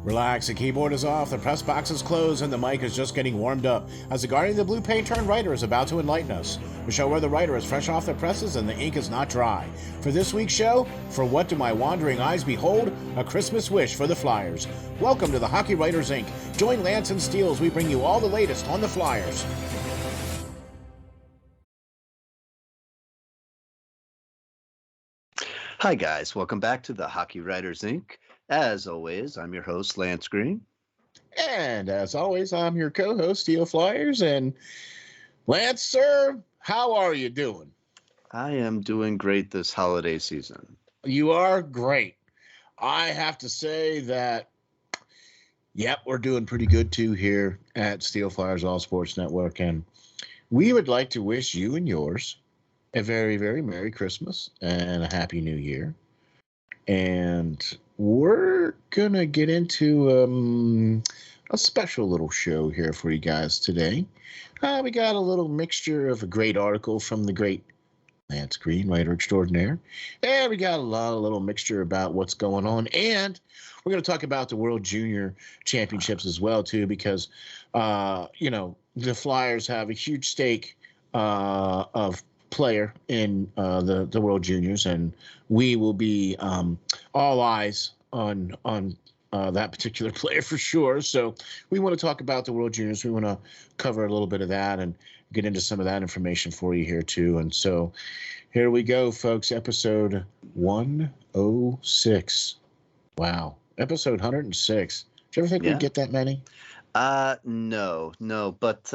Relax, the keyboard is off, the press box is closed, and the mic is just getting warmed up as the Guardian of the Blue Paint turned writer is about to enlighten us. A show where the writer is fresh off the presses and the ink is not dry. For this week's show, For What Do My Wandering Eyes Behold? A Christmas Wish for the Flyers. Welcome to the Hockey Writers Ink. Join Lance and Steel as we bring you all the latest on the Flyers. Hi guys, welcome back to the Hockey Writers Ink. As always, I'm your host, Lance Green. And as always, I'm your co-host, SteelFlyers. And Lance, sir, how are you doing? I am doing great this holiday season. You are great. I have to say that, yep, we're doing pretty good too here at SteelFlyers All Sports Network. And we would like to wish you and yours a very, very Merry Christmas and a Happy New Year. And we're going to get into a special little show here for you guys today. We got a little mixture of a great article from the great Lance Green, writer extraordinaire. And we got a little mixture about what's going on. And we're going to talk about the World Junior Championships as well, too, because, the Flyers have a huge stake of player in the World Juniors, and we will be all eyes on that particular player for sure. So we want to talk about the World Juniors. We want to cover a little bit of that and get into some of that information for you here too. And so here we go, folks. Episode 106. Wow, episode 106. Did you ever think we'd get that many? No, but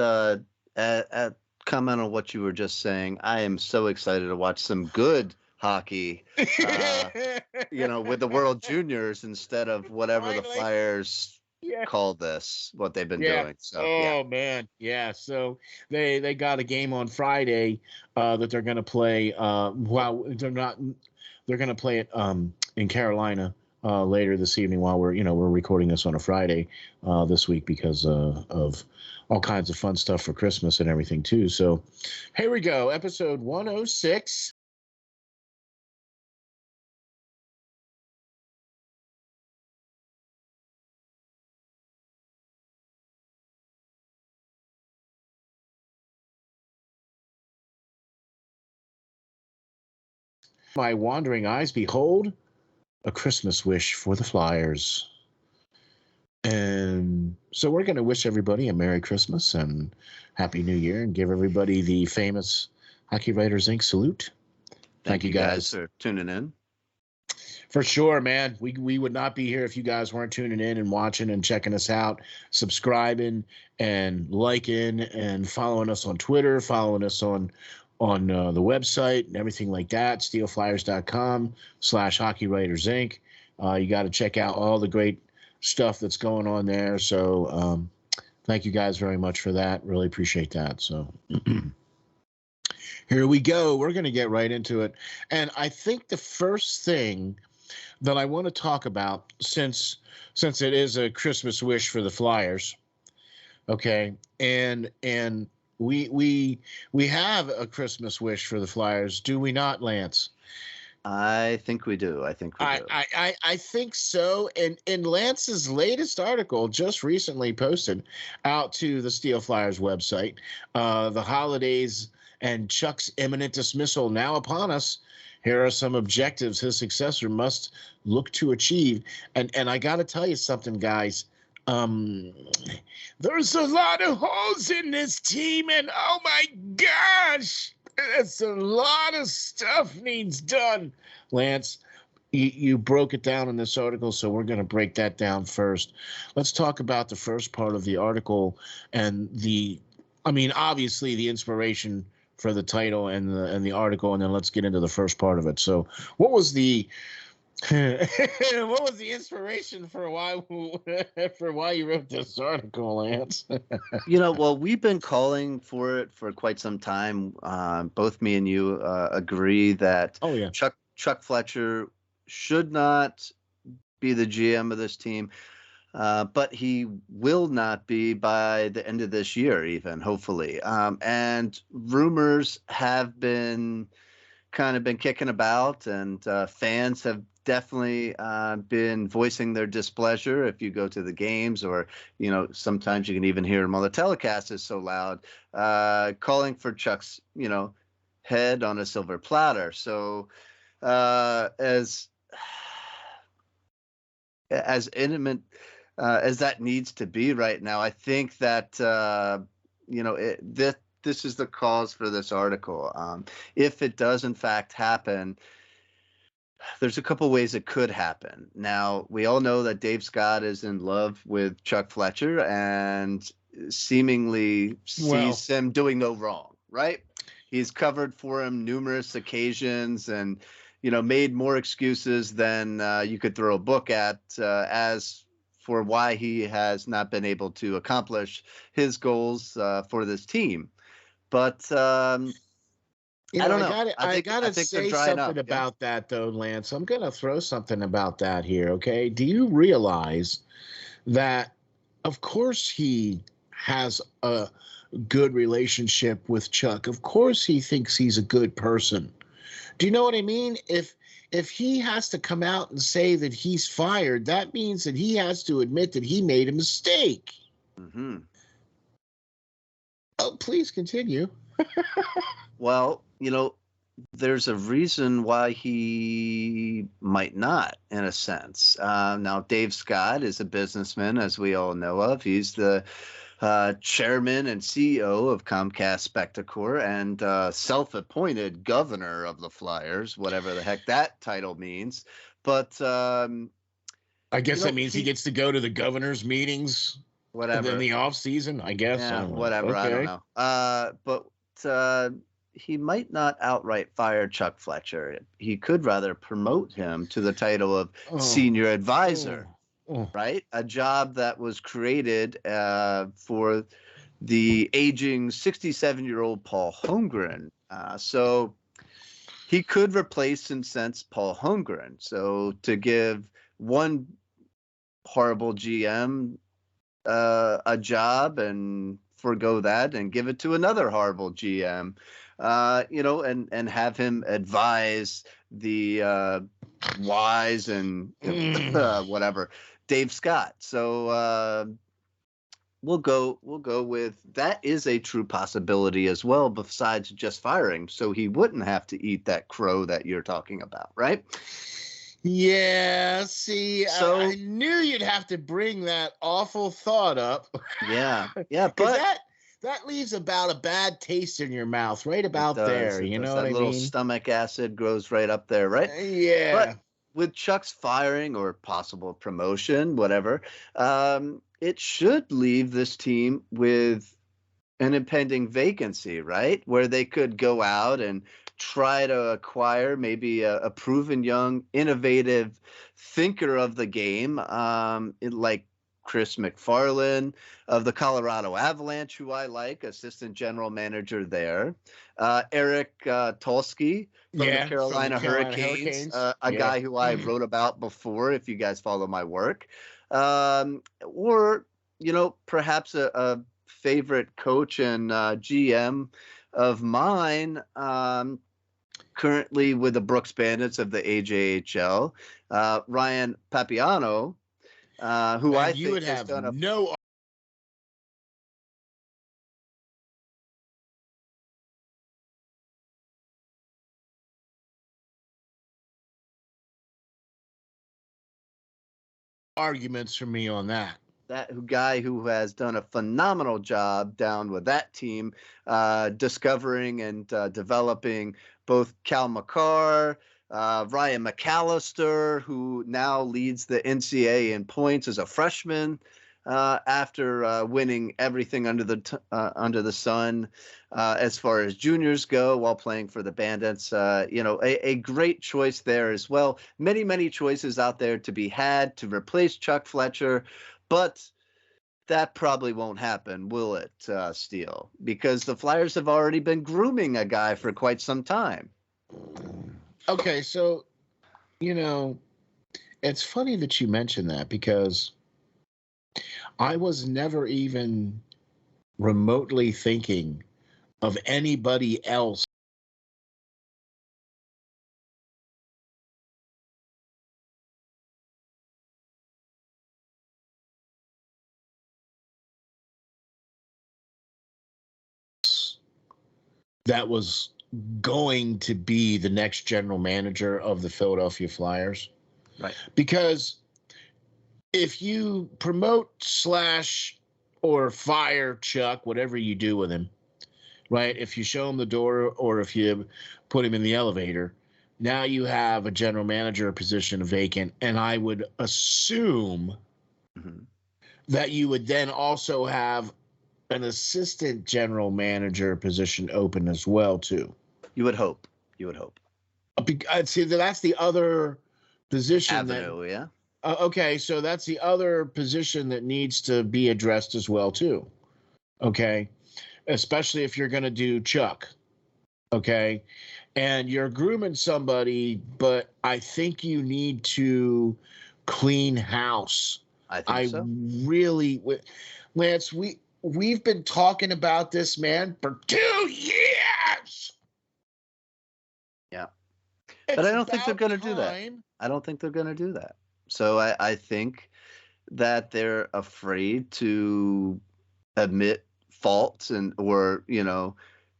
at comment on what you were just saying, I am so excited to watch some good hockey, with the World Juniors instead of whatever the Flyers call this, what they've been doing. So, man. Yeah. So they got a game on Friday that they're going to play. They're going to play it in Carolina later this evening while we're recording this on a Friday this week because of all kinds of fun stuff for Christmas and everything too. So here we go. Episode 106. My wandering eyes behold a Christmas wish for the Flyers. And so we're going to wish everybody a Merry Christmas and Happy New Year and give everybody the famous Hockey Writers Ink salute. Thank you guys for tuning in. For sure, man. We would not be here if you guys weren't tuning in and watching and checking us out, subscribing and liking and following us on Twitter, following us on the website and everything like that, SteelFlyers.com/Hockey Writers Ink. You got to check out all the great stuff that's going on there. So thank you guys very much for that. Really appreciate that. So here we go. We're going to get right into it. And I think the first thing that I want to talk about, since it is a Christmas wish for the Flyers, okay, and we have a Christmas wish for the Flyers, do we not, Lance? I think we do. I think so. And in Lance's latest article, just recently posted out to the SteelFlyers website, the holidays and Chuck's imminent dismissal now upon us. Here are some objectives his successor must look to achieve. And I got to tell you something, guys. There's a lot of holes in this team, and oh my gosh, it's a lot of stuff needs done. Lance, you broke it down in this article, so we're going to break that down first. Let's talk about the first part of the article and obviously the inspiration for the title and the article, and then let's get into the first part of it. So what was the inspiration for why you wrote this article, Lance? Well, we've been calling for it for quite some time. Both me and you agree that Chuck Fletcher should not be the GM of this team, but he will not be by the end of this year, even, hopefully. And rumors have been kicking about, and fans have definitely been voicing their displeasure. If you go to the games, or sometimes you can even hear them on the telecast, is so loud, calling for Chuck's head on a silver platter. So as intimate as that needs to be right now, I think that this is the cause for this article. If it does in fact happen, there's a couple ways it could happen. Now, we all know that Dave Scott is in love with Chuck Fletcher and seemingly sees him doing no wrong, right? He's covered for him numerous occasions and, made more excuses than you could throw a book at as for why he has not been able to accomplish his goals for this team. But I don't know. I gotta say something about that, though, Lance. I'm gonna throw something about that here. Okay, do you realize that, of course, he has a good relationship with Chuck? Of course, he thinks he's a good person. Do you know what I mean? If he has to come out and say that he's fired, that means that he has to admit that he made a mistake. Mm-hmm. Oh, please continue. Well, there's a reason why he might not, in a sense. Now, Dave Scott is a businessman, as we all know of. He's the chairman and CEO of Comcast Spectacor and self-appointed governor of the Flyers, whatever the heck that title means. But I guess that means he gets to go to the governor's meetings. Whatever. In the off season, I guess. Yeah, whatever. Okay. I don't know. But he might not outright fire Chuck Fletcher. He could rather promote him to the title of senior advisor, right? A job that was created for the aging 67-year-old Paul Holmgren. So he could replace, in a sense, Paul Holmgren. So to give one horrible GM a job and forgo that and give it to another horrible GM, and have him advise the wise and whatever Dave Scott. So we'll go with that is a true possibility as well, besides just firing. So he wouldn't have to eat that crow that you're talking about, right? Yeah, see, so, I knew you'd have to bring that awful thought up. Yeah, but that leaves about a bad taste in your mouth, right about there. You know what I mean? That little stomach acid goes right up there, right? Yeah. But with Chuck's firing or possible promotion, whatever, it should leave this team with an impending vacancy, right? Where they could go out and try to acquire maybe a proven young, innovative thinker of the game, like Chris McFarland of the Colorado Avalanche, who I like, assistant general manager there. Eric Tolsky from the Carolina Hurricanes, a guy who I wrote about before, if you guys follow my work. Or, perhaps a favorite coach and GM of mine, currently with the Brooks Bandits of the AJHL, Ryan Papiano, who I think would have done no arguments from me on that. That guy who has done a phenomenal job down with that team, discovering and developing both Cal McCarr, Ryan McAllister, who now leads the NCAA in points as a freshman after winning everything under the sun as far as juniors go while playing for the Bandits. A great choice there as well. Many, many choices out there to be had to replace Chuck Fletcher. But that probably won't happen, will it, Steel? Because the Flyers have already been grooming a guy for quite some time. Okay, so, it's funny that you mentioned that, because I was never even remotely thinking of anybody else that was going to be the next general manager of the Philadelphia Flyers. Right. Because if you promote / or fire Chuck, whatever you do with him, right? If you show him the door or if you put him in the elevator, now you have a general manager position vacant. And I would assume that you would then also have an assistant general manager position open as well, too. You would hope. I'd see that's the other position. Avenue, yeah. Okay, so that's the other position that needs to be addressed as well, too. Okay, especially if you're going to do Chuck. Okay, and you're grooming somebody, but I think you need to clean house. I think so. Really, Lance, we've been talking about this, man, for 2 years. Yeah. But I don't think they're going to do that. I don't think they're going to do that. So I think that they're afraid to admit faults or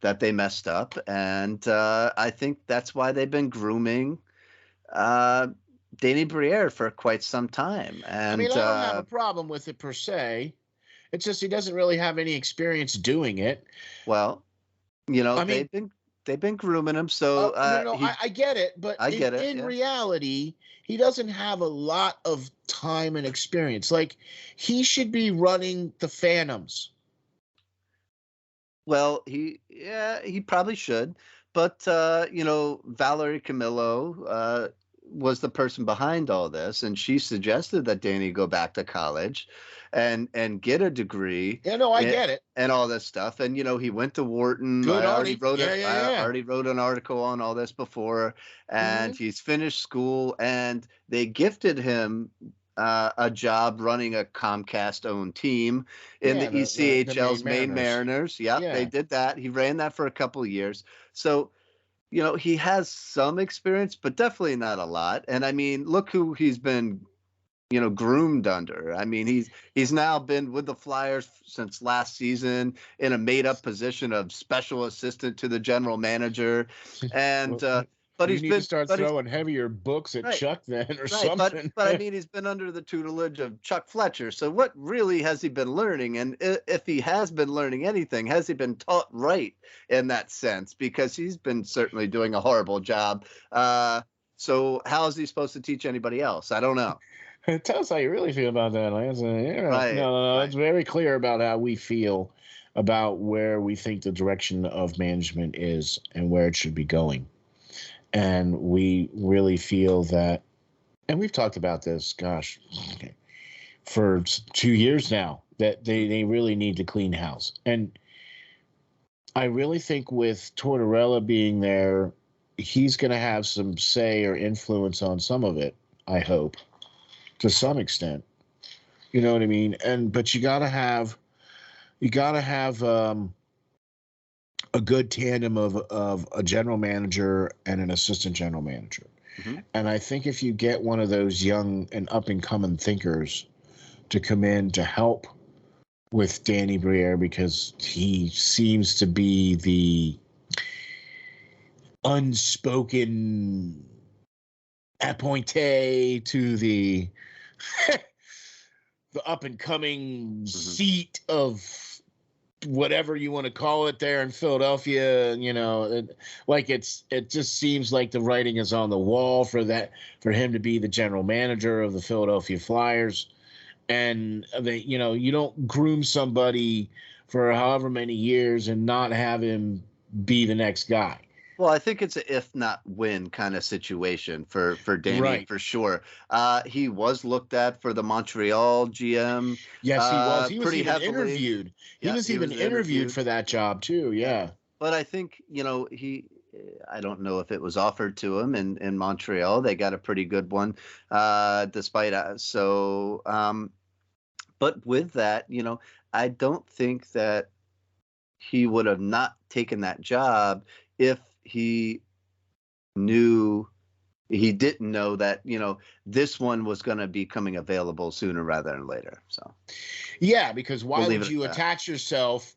that they messed up. And I think that's why they've been grooming Danny Briere for quite some time. And I mean, I don't have a problem with it per se. It's just he doesn't really have any experience doing it. Well, they've been grooming him. So I get it, but in reality, he doesn't have a lot of time and experience. Like, he should be running the Phantoms. Well, he probably should. But Valerie Camillo was the person behind all this, and she suggested that Danny go back to college and get a degree. Yeah, no, I get it. And all this stuff. And he went to Wharton. I already wrote an article on all this before, and he's finished school, and they gifted him a job running a Comcast-owned team in the ECHL's Maine Mariners. Yeah, they did that. He ran that for a couple of years. So, he has some experience, but definitely not a lot. And I mean, look who he's been, groomed under. I mean, he's now been with the Flyers since last season in a made-up position of special assistant to the general manager, and but you need to start throwing heavier books at Chuck then, or something. But I mean, he's been under the tutelage of Chuck Fletcher. So what really has he been learning? And if he has been learning anything, has he been taught right in that sense? Because he's been certainly doing a horrible job. So how is he supposed to teach anybody else? I don't know. Tell us how you really feel about that, Lance. No, it's very clear about how we feel about where we think the direction of management is and where it should be going. And we really feel that, and we've talked about this, for 2 years now, that they really need to clean house. And I really think with Tortorella being there, he's going to have some say or influence on some of it, I hope, to some extent. You know what I mean? But you got to have a good tandem of a general manager and an assistant general manager. Mm-hmm. And I think if you get one of those young and up-and-coming thinkers to come in to help with Danny Briere, because he seems to be the unspoken appointee to the the up-and-coming seat of whatever you want to call it there in Philadelphia, it just seems like the writing is on the wall for him to be the general manager of the Philadelphia Flyers. And you don't groom somebody for however many years and not have him be the next guy. Well, I think it's a if not when kind of situation for Danny, for sure. He was looked at for the Montreal GM. Yes, he was. He was even interviewed. He was even interviewed for that job too. Yeah. But I think, I don't know if it was offered to him in Montreal. They got a pretty good one, despite but with that, I don't think that he would have not taken that job if he didn't know that, this one was going to be coming available sooner rather than later. So, yeah, because why would you attach yourself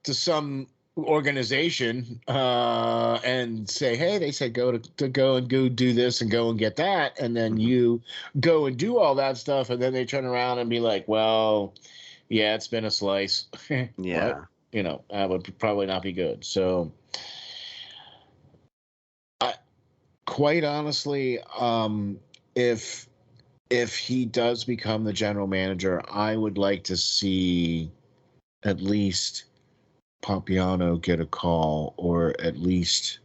to some organization and say, hey, they said go to go and go do this and go and get that, and then you go and do all that stuff, and then they turn around and be like, well, yeah, it's been a slice. Yeah. That would probably not be good. So quite honestly, if he does become the general manager, I would like to see at least Papiano get a call, or at least.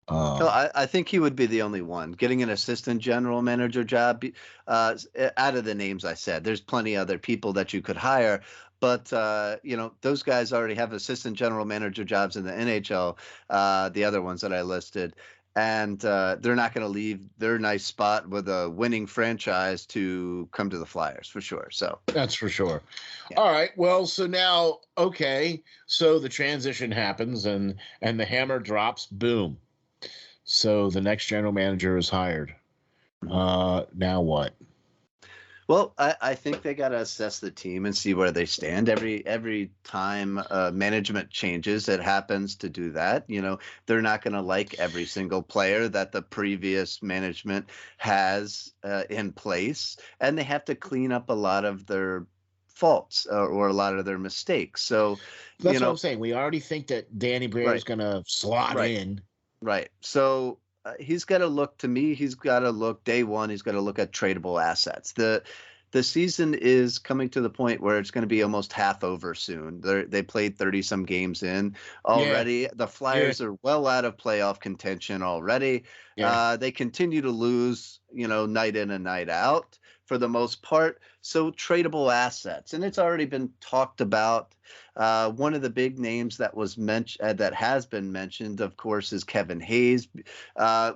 I think he would be the only one getting an assistant general manager job. Out of the names I said, there's plenty other people that you could hire, but those guys already have assistant general manager jobs in the NHL. The other ones that I listed. And they're not going to leave their nice spot with a winning franchise to come to the Flyers for sure. So that's for sure. Yeah. All right. Well, so now, okay. So the transition happens and the hammer drops. Boom. So the next general manager is hired. Now what? Well, I think they got to assess the team and see where they stand. Every time management changes, it happens to do that. They're not going to like every single player that the previous management has in place, and they have to clean up a lot of their faults or a lot of their mistakes. So that's what I'm saying. We already think that Danny Briere is going to slot in. Right. So he's got to look, to me, he's got to look day one. He's got to look at tradable assets. The season is coming to the point where it's going to be almost half over soon. They played 30 some games in already. Yeah. The Flyers are well out of playoff contention already. Yeah. They continue to lose, night in and night out for the most part. So tradable assets, and it's already been talked about. One of the big names that was mentioned, that has been mentioned, of course, is Kevin Hayes,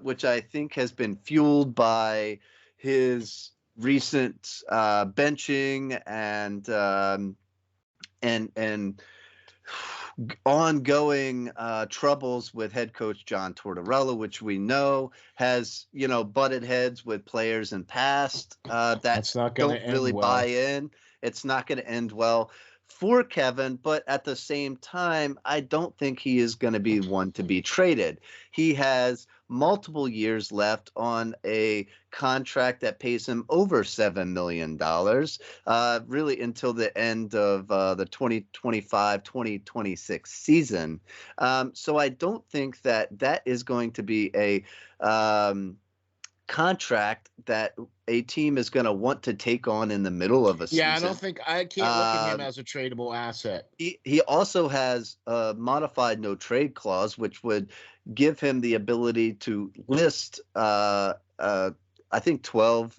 which I think has been fueled by his recent benching and ongoing troubles with head coach John Tortorella, which we know has, butted heads with players in past that don't really buy in. It's not going to end well for Kevin, but at the same time, I don't think he is going to be one to be traded. He has multiple years left on a contract that pays him over $7 million, really until the end of the 2025-2026 season. So I don't think that is going to be a contract that a team is going to want to take on in the middle of a season. Yeah, I can't look at him as a tradable asset. He also has a modified no trade clause, which would give him the ability to list, I think 12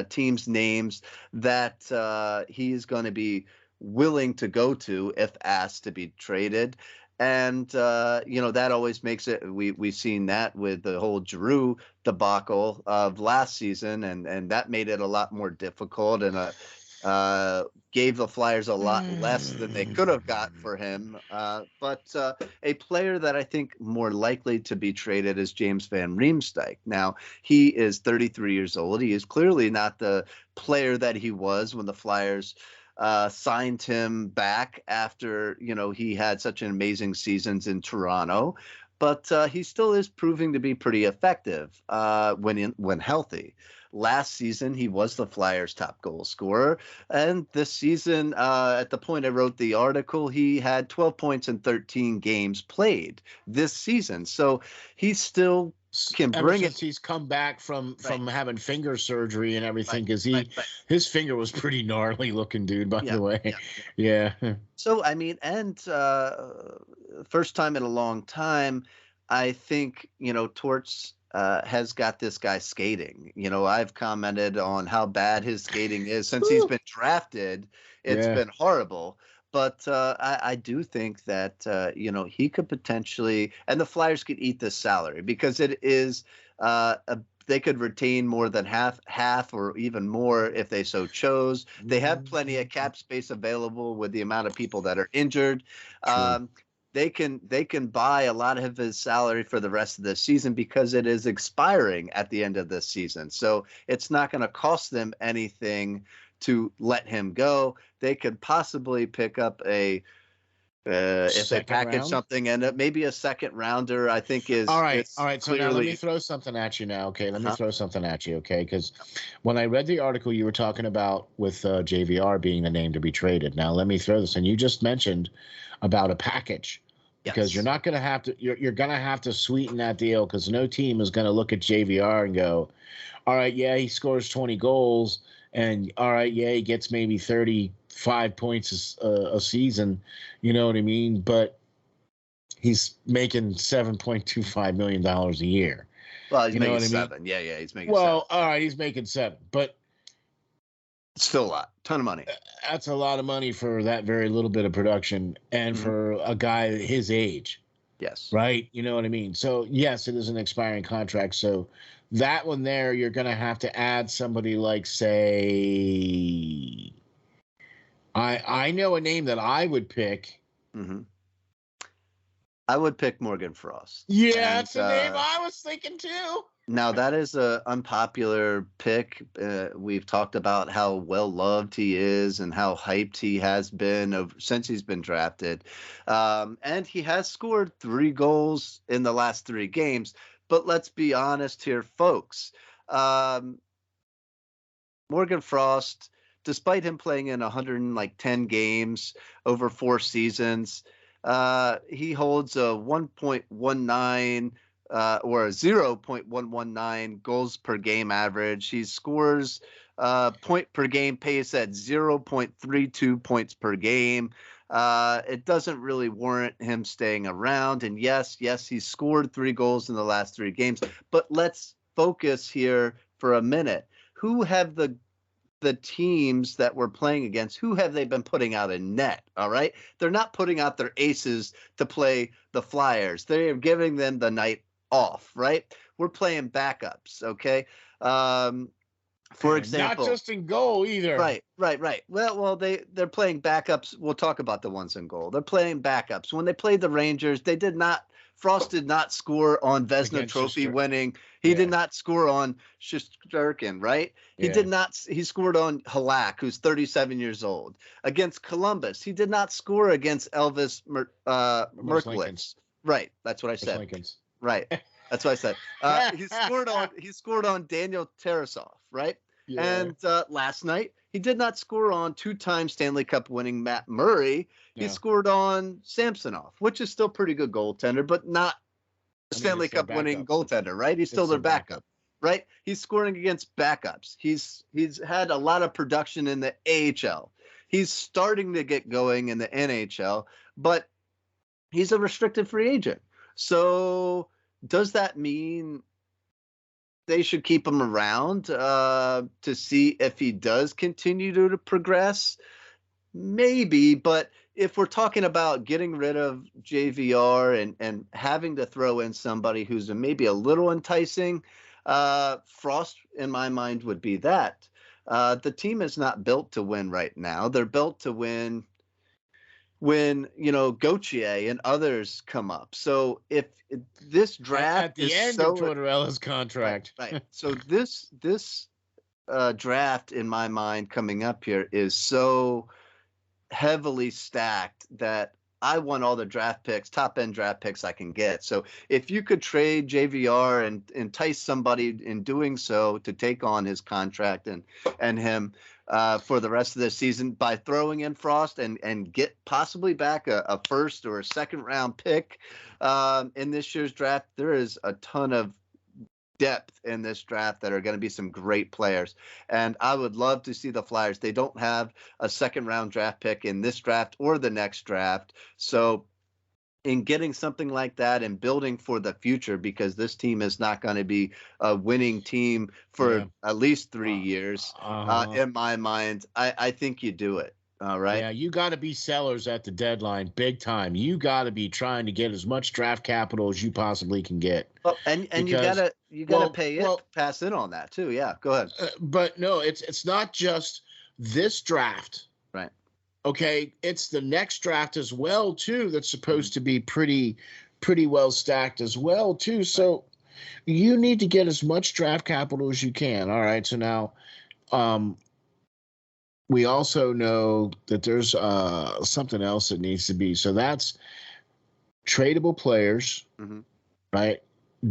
teams' names that he is going to be willing to go to if asked to be traded. And, that always makes it, we've seen that with the whole Giroux debacle of last season, and that made it a lot more difficult and gave the Flyers a lot less than they could have got for him. But a player that I think more likely to be traded is James Van Riemsdyk. Now, he is 33 years old. He is clearly not the player that he was when the Flyers signed him back after, he had such an amazing seasons in Toronto, but he still is proving to be pretty effective when healthy. Last season, he was the Flyers' top goal scorer, and this season, at the point I wrote the article, he had 12 points in 13 games played this season. So he still can bring it. He's come back from having finger surgery and everything, because his finger was pretty gnarly looking, dude, by the way. Yeah. So I mean, and first time in a long time, I think Torts has got this guy skating. I've commented on how bad his skating is since he's been drafted. It's been horrible. But I do think that, he could potentially, and the Flyers could eat this salary, because it is, they could retain more than half or even more if they so chose. They have plenty of cap space available with the amount of people that are injured. They can buy a lot of his salary for the rest of the season, because it is expiring at the end of this season. So it's not going to cost them anything to let him go. They could possibly pick up a If they package something and maybe a second rounder, I think is all right. So clearly... now let me throw something at you now. Okay, let me throw something at you. Okay, because when I read the article you were talking about with JVR being the name to be traded. Now let me throw this, and you just mentioned about a package. Because you're not going to have to, you're going to have to sweeten that deal, because no team is going to look at JVR and go, all right, yeah, he scores 20 goals, and all right, yeah, he gets maybe 35 points a season, you know what I mean? But he's making $7.25 million a year. Well, he's making seven. Yeah, he's making seven. Well, all right, he's making seven, but it's still a lot, ton of money. That's a lot of money for that very little bit of production, and for a guy his age. Yes. Right? You know what I mean? So, yes, it is an expiring contract. So that one there, you're going to have to add somebody like, say, I know a name that I would pick. I would pick Morgan Frost. Yeah, that's the name I was thinking too. Now, that is an unpopular pick. We've talked about how well-loved he is and how hyped he has been since he's been drafted. And he has scored 3 goals in the last 3 games. But let's be honest here, folks. Morgan Frost, despite him playing in 110 games over 4 seasons, he holds a 1.19 or a 0.119 goals per game average. He scores point per game pace at 0.32 points per game. It doesn't really warrant him staying around. And yes, he scored 3 goals in the last 3 games. But let's focus here for a minute. Who have the teams that we're playing against, who have they been putting out in net? All right. They're not putting out their aces to play the Flyers. They're giving them the night off, right? We're playing backups. Okay. For example, not just in goal either. Right. Well, they're playing backups. We'll talk about the ones in goal. They're playing backups. When they played the Rangers, Frost did not score on Vezina Trophy winning. He did not score on Shesterkin, right? He scored on Halak, who's 37 years old. Against Columbus, he did not score against Elvis Merklitz. Right. That's what I said. Right. That's what I said. He scored on Daniel Tarasov, right? Yeah. And last night, he did not score on 2-time Stanley Cup winning Matt Murray. He scored on Samsonov, which is still pretty good goaltender, but not a Stanley Cup winning goaltender, right? He's still their backup, right? He's scoring against backups. He's had a lot of production in the AHL. He's starting to get going in the NHL, but he's a restricted free agent. So does that mean they should keep him around to see if he does continue to progress? Maybe, but if we're talking about getting rid of JVR and having to throw in somebody who's maybe a little enticing, Frost, in my mind, would be that. The team is not built to win right now. They're built to win when, Gauthier and others come up. So if this draft at the end of Tortorella's contract, right. So this draft, in my mind, coming up here is so heavily stacked that I want all the top end draft picks I can get. So if you could trade JVR and entice somebody in doing so to take on his contract and him for the rest of the season by throwing in Frost and get possibly back a first or a second round pick in this year's draft, there is a ton of depth in this draft that are going to be some great players. And I would love to see the Flyers. They don't have a second round draft pick in this draft or the next draft. So in getting something like that and building for the future, because this team is not going to be a winning team for at least 3 years, in my mind, I think you do it. All right. Yeah, you got to be sellers at the deadline, big time. You got to be trying to get as much draft capital as you possibly can get. Well, and you gotta pass in on that too. Yeah, go ahead. But no, it's not just this draft, right? Okay, it's the next draft as well too. That's supposed to be pretty well stacked as well too. So you need to get as much draft capital as you can. All right. So now, we also know that there's something else that needs to be. So that's tradable players, right?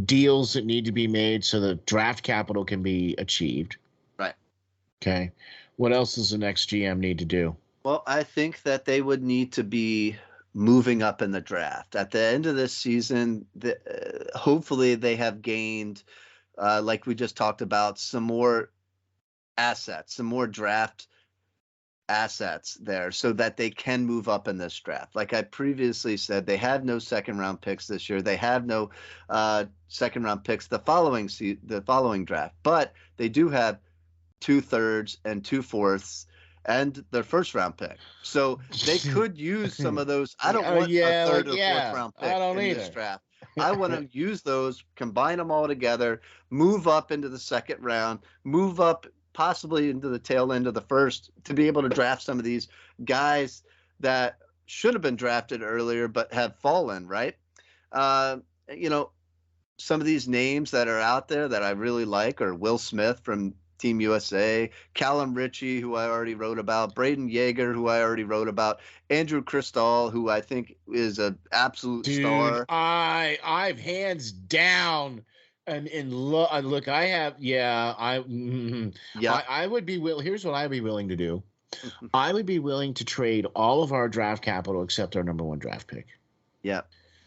Deals that need to be made so the draft capital can be achieved. Right. Okay. What else does the next GM need to do? Well, I think that they would need to be moving up in the draft. At the end of this season, hopefully they have gained, like we just talked about, some more assets, some more draft assets there so that they can move up in this draft. Like I previously said, they have no second round picks this year. They have no second round picks the following draft, but they do have 2/3 and 2/4 and their first round pick. So they could use some of those. I don't want a third or fourth round pick in this draft. I want to use those, combine them all together, move up into the second round, move up possibly into the tail end of the first to be able to draft some of these guys that should have been drafted earlier but have fallen, right? You know, some of these names that are out there that I really like are Will Smith from Team USA, Callum Ritchie, who I already wrote about, Braden Yeager, who I already wrote about, Andrew Cristall, who I think is an absolute star. I've hands down. And look, I have, I would be willing. Here's what I'd be willing to do. I would be willing to trade all of our draft capital except our number 1 draft pick. Yeah,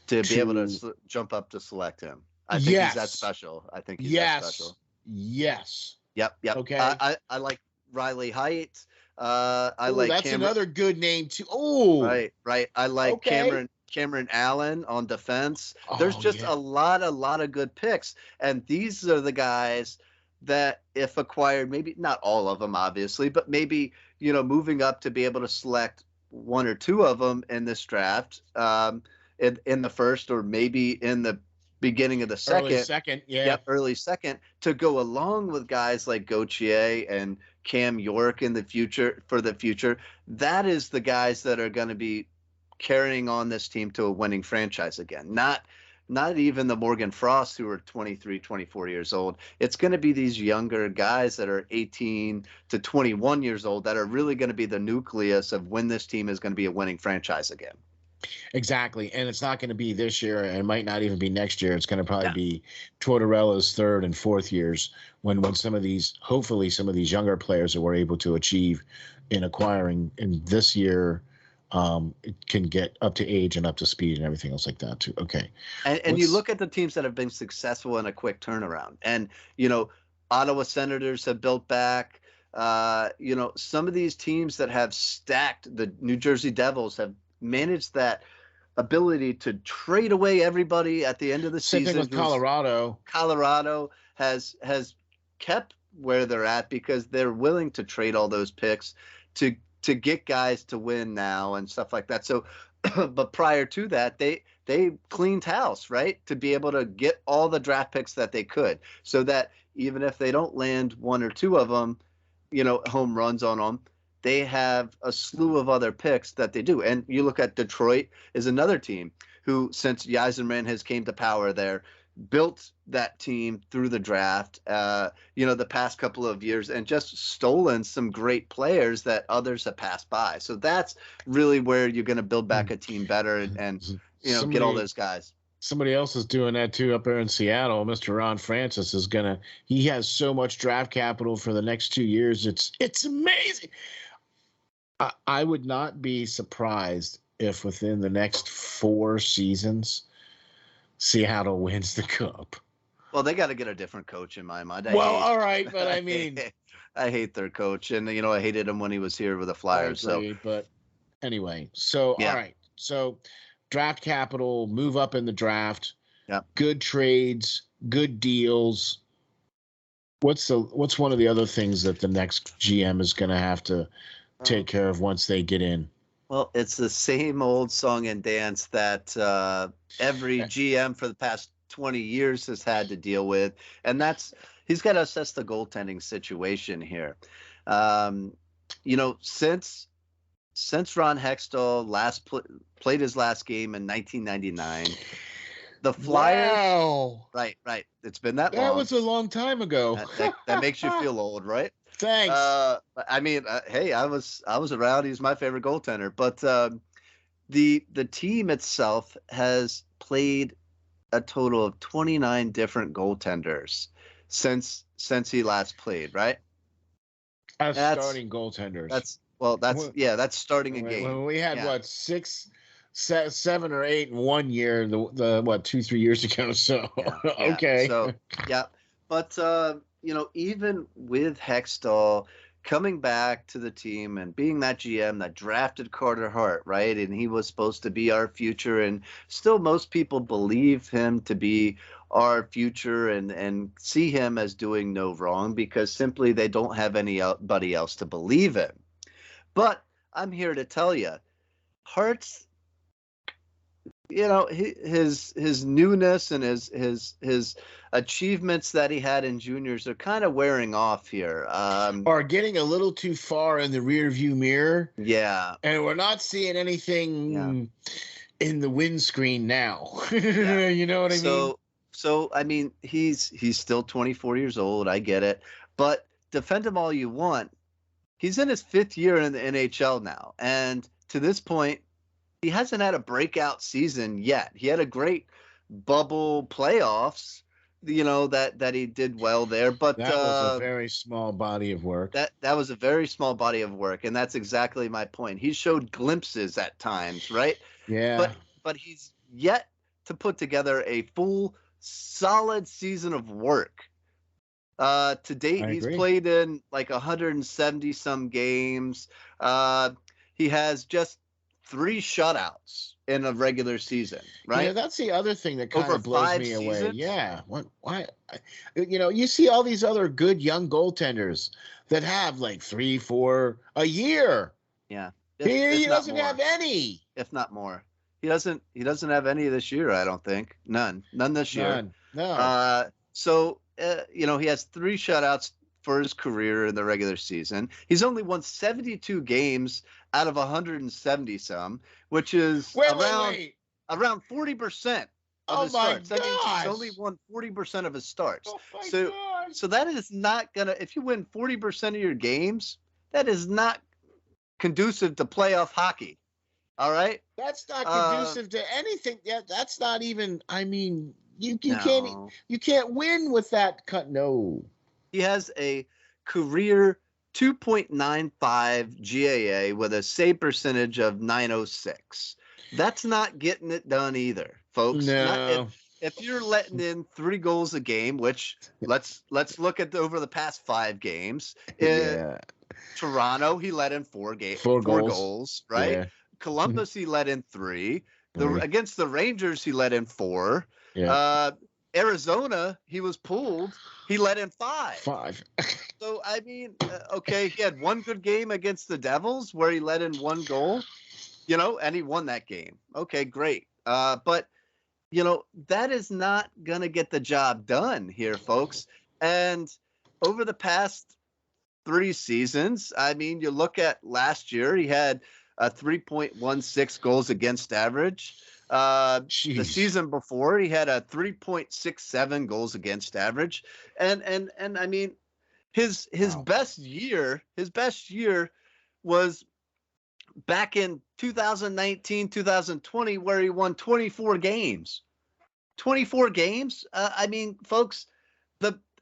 to be able to jump up to select him. I think he's that special. I think he's that special. Yes. Yep. Okay. I like Riley Height. That's another good name too. Oh, right. I like Cameron Allen on defense. There's just a lot of good picks. And these are the guys that if acquired, maybe not all of them, obviously, but maybe, moving up to be able to select 1 or 2 of them in this draft in the first, or maybe in the beginning of the second. Early second, to go along with guys like Gauthier and Cam York in the future. That is the guys that are going to be carrying on this team to a winning franchise again. Not even the Morgan Frost who are 23, 24 years old. It's going to be these younger guys that are 18 to 21 years old that are really going to be the nucleus of when this team is going to be a winning franchise again. Exactly. And it's not going to be this year, and it might not even be next year. It's going to probably be Tortorella's 3rd and 4th years when hopefully some of these younger players that we're able to achieve in acquiring in this year it can get up to age and up to speed and everything else like that too. Okay. And you look at the teams that have been successful in a quick turnaround, and, Ottawa Senators have built back. Some of these teams that have stacked, the New Jersey Devils have managed that ability to trade away everybody at the end of the season. Same thing with Colorado. Colorado has kept where they're at because they're willing to trade all those picks to get guys to win now and stuff like that. So, but prior to that, they cleaned house, right? To be able to get all the draft picks that they could, so that even if they don't land 1 or 2 of them, home runs on them, they have a slew of other picks that they do. And you look at Detroit is another team who, since Yzerman has came to power there, built that team through the draft, the past couple of years, and just stolen some great players that others have passed by. So that's really where you're going to build back a team better and get all those guys. Somebody else is doing that too up there in Seattle. Mr. Ron Francis he has so much draft capital for the next 2 years. It's amazing. I would not be surprised if within the next 4 seasons, Seattle wins the Cup. Well, they got to get a different coach in my mind. All right, but I mean, I hate their coach, and I hated him when he was here with the Flyers. But anyway, all right, so draft capital, move up in the draft. Yeah, good trades, good deals. What's one of the other things that the next GM is going to have to take care of once they get in? Well, it's the same old song and dance that every GM for the past 20 years has had to deal with, and that's he's got to assess the goaltending situation here. Since Ron Hextall played his last game in 1999, The Flyers. Wow. Right. It's been that long. That was a long time ago. That makes you feel old, right? Thanks. I mean, hey, I was around. He's my favorite goaltender. But the team itself has played a total of 29 different goaltenders since he last played, right? As starting goaltenders. That's starting a game. When we had what 6, 7 or 8 in 1 year, the 2-3 years ago. So okay. So yeah, but even with Hextall coming back to the team and being that GM that drafted Carter Hart, right? And he was supposed to be our future, and still most people believe him to be our future and see him as doing no wrong because simply they don't have anybody else to believe in. But I'm here to tell you, Hart's, his newness and his achievements that he had in juniors are kind of wearing off here. Are getting a little too far in the rear view mirror. Yeah. And we're not seeing anything in the windscreen now. Yeah. You know what I mean? So I mean, he's still 24 years old. I get it. But defend him all you want. He's in his 5th year in the NHL now. And to this point, he hasn't had a breakout season yet. He had a great bubble playoffs, that he did well there. But that was a very small body of work. That was a very small body of work, and that's exactly my point. He showed glimpses at times, right? Yeah. But he's yet to put together a full, solid season of work. To date, he's played in like 170 some games. He has just 3 shutouts in a regular season, right? Yeah, that's the other thing that kind of blows me away. Yeah. Why? You see all these other good young goaltenders that have like 3, 4 a year. Yeah. He doesn't have any. If not more. He doesn't have any this year, I don't think. None this year. None. No. So he has 3 shutouts for his career in the regular season. He's only won 72 games out of 170 some, which is around 40% of his starts. That means he's only won 40% of his starts. So that is not gonna. If you win 40% of your games, that is not conducive to playoff hockey. All right. That's not conducive to anything. Yeah, that's not even. I mean, you can't win with that cut. No. He has a career 2.95 GAA with a save percentage of .906. That's not getting it done either, folks. No. If you're letting in 3 goals a game, which let's look at over the past 5 games. Yeah. Toronto, he let in 4 goals, right? Yeah. Columbus, he let in 3. Against the Rangers, he let in 4. Yeah. Arizona, he was pulled. He let in 5. 5. So, I mean, okay, he had 1 good game against the Devils where he let in 1 goal, and he won that game. Okay, great. But, that is not going to get the job done here, folks. And over the past 3 seasons, I mean, you look at last year, he had a 3.16 goals against average. The season before, he had a 3.67 goals against average, and I mean, his best year was back in 2019, 2020, where he won 24 games. 24 games. I mean, folks,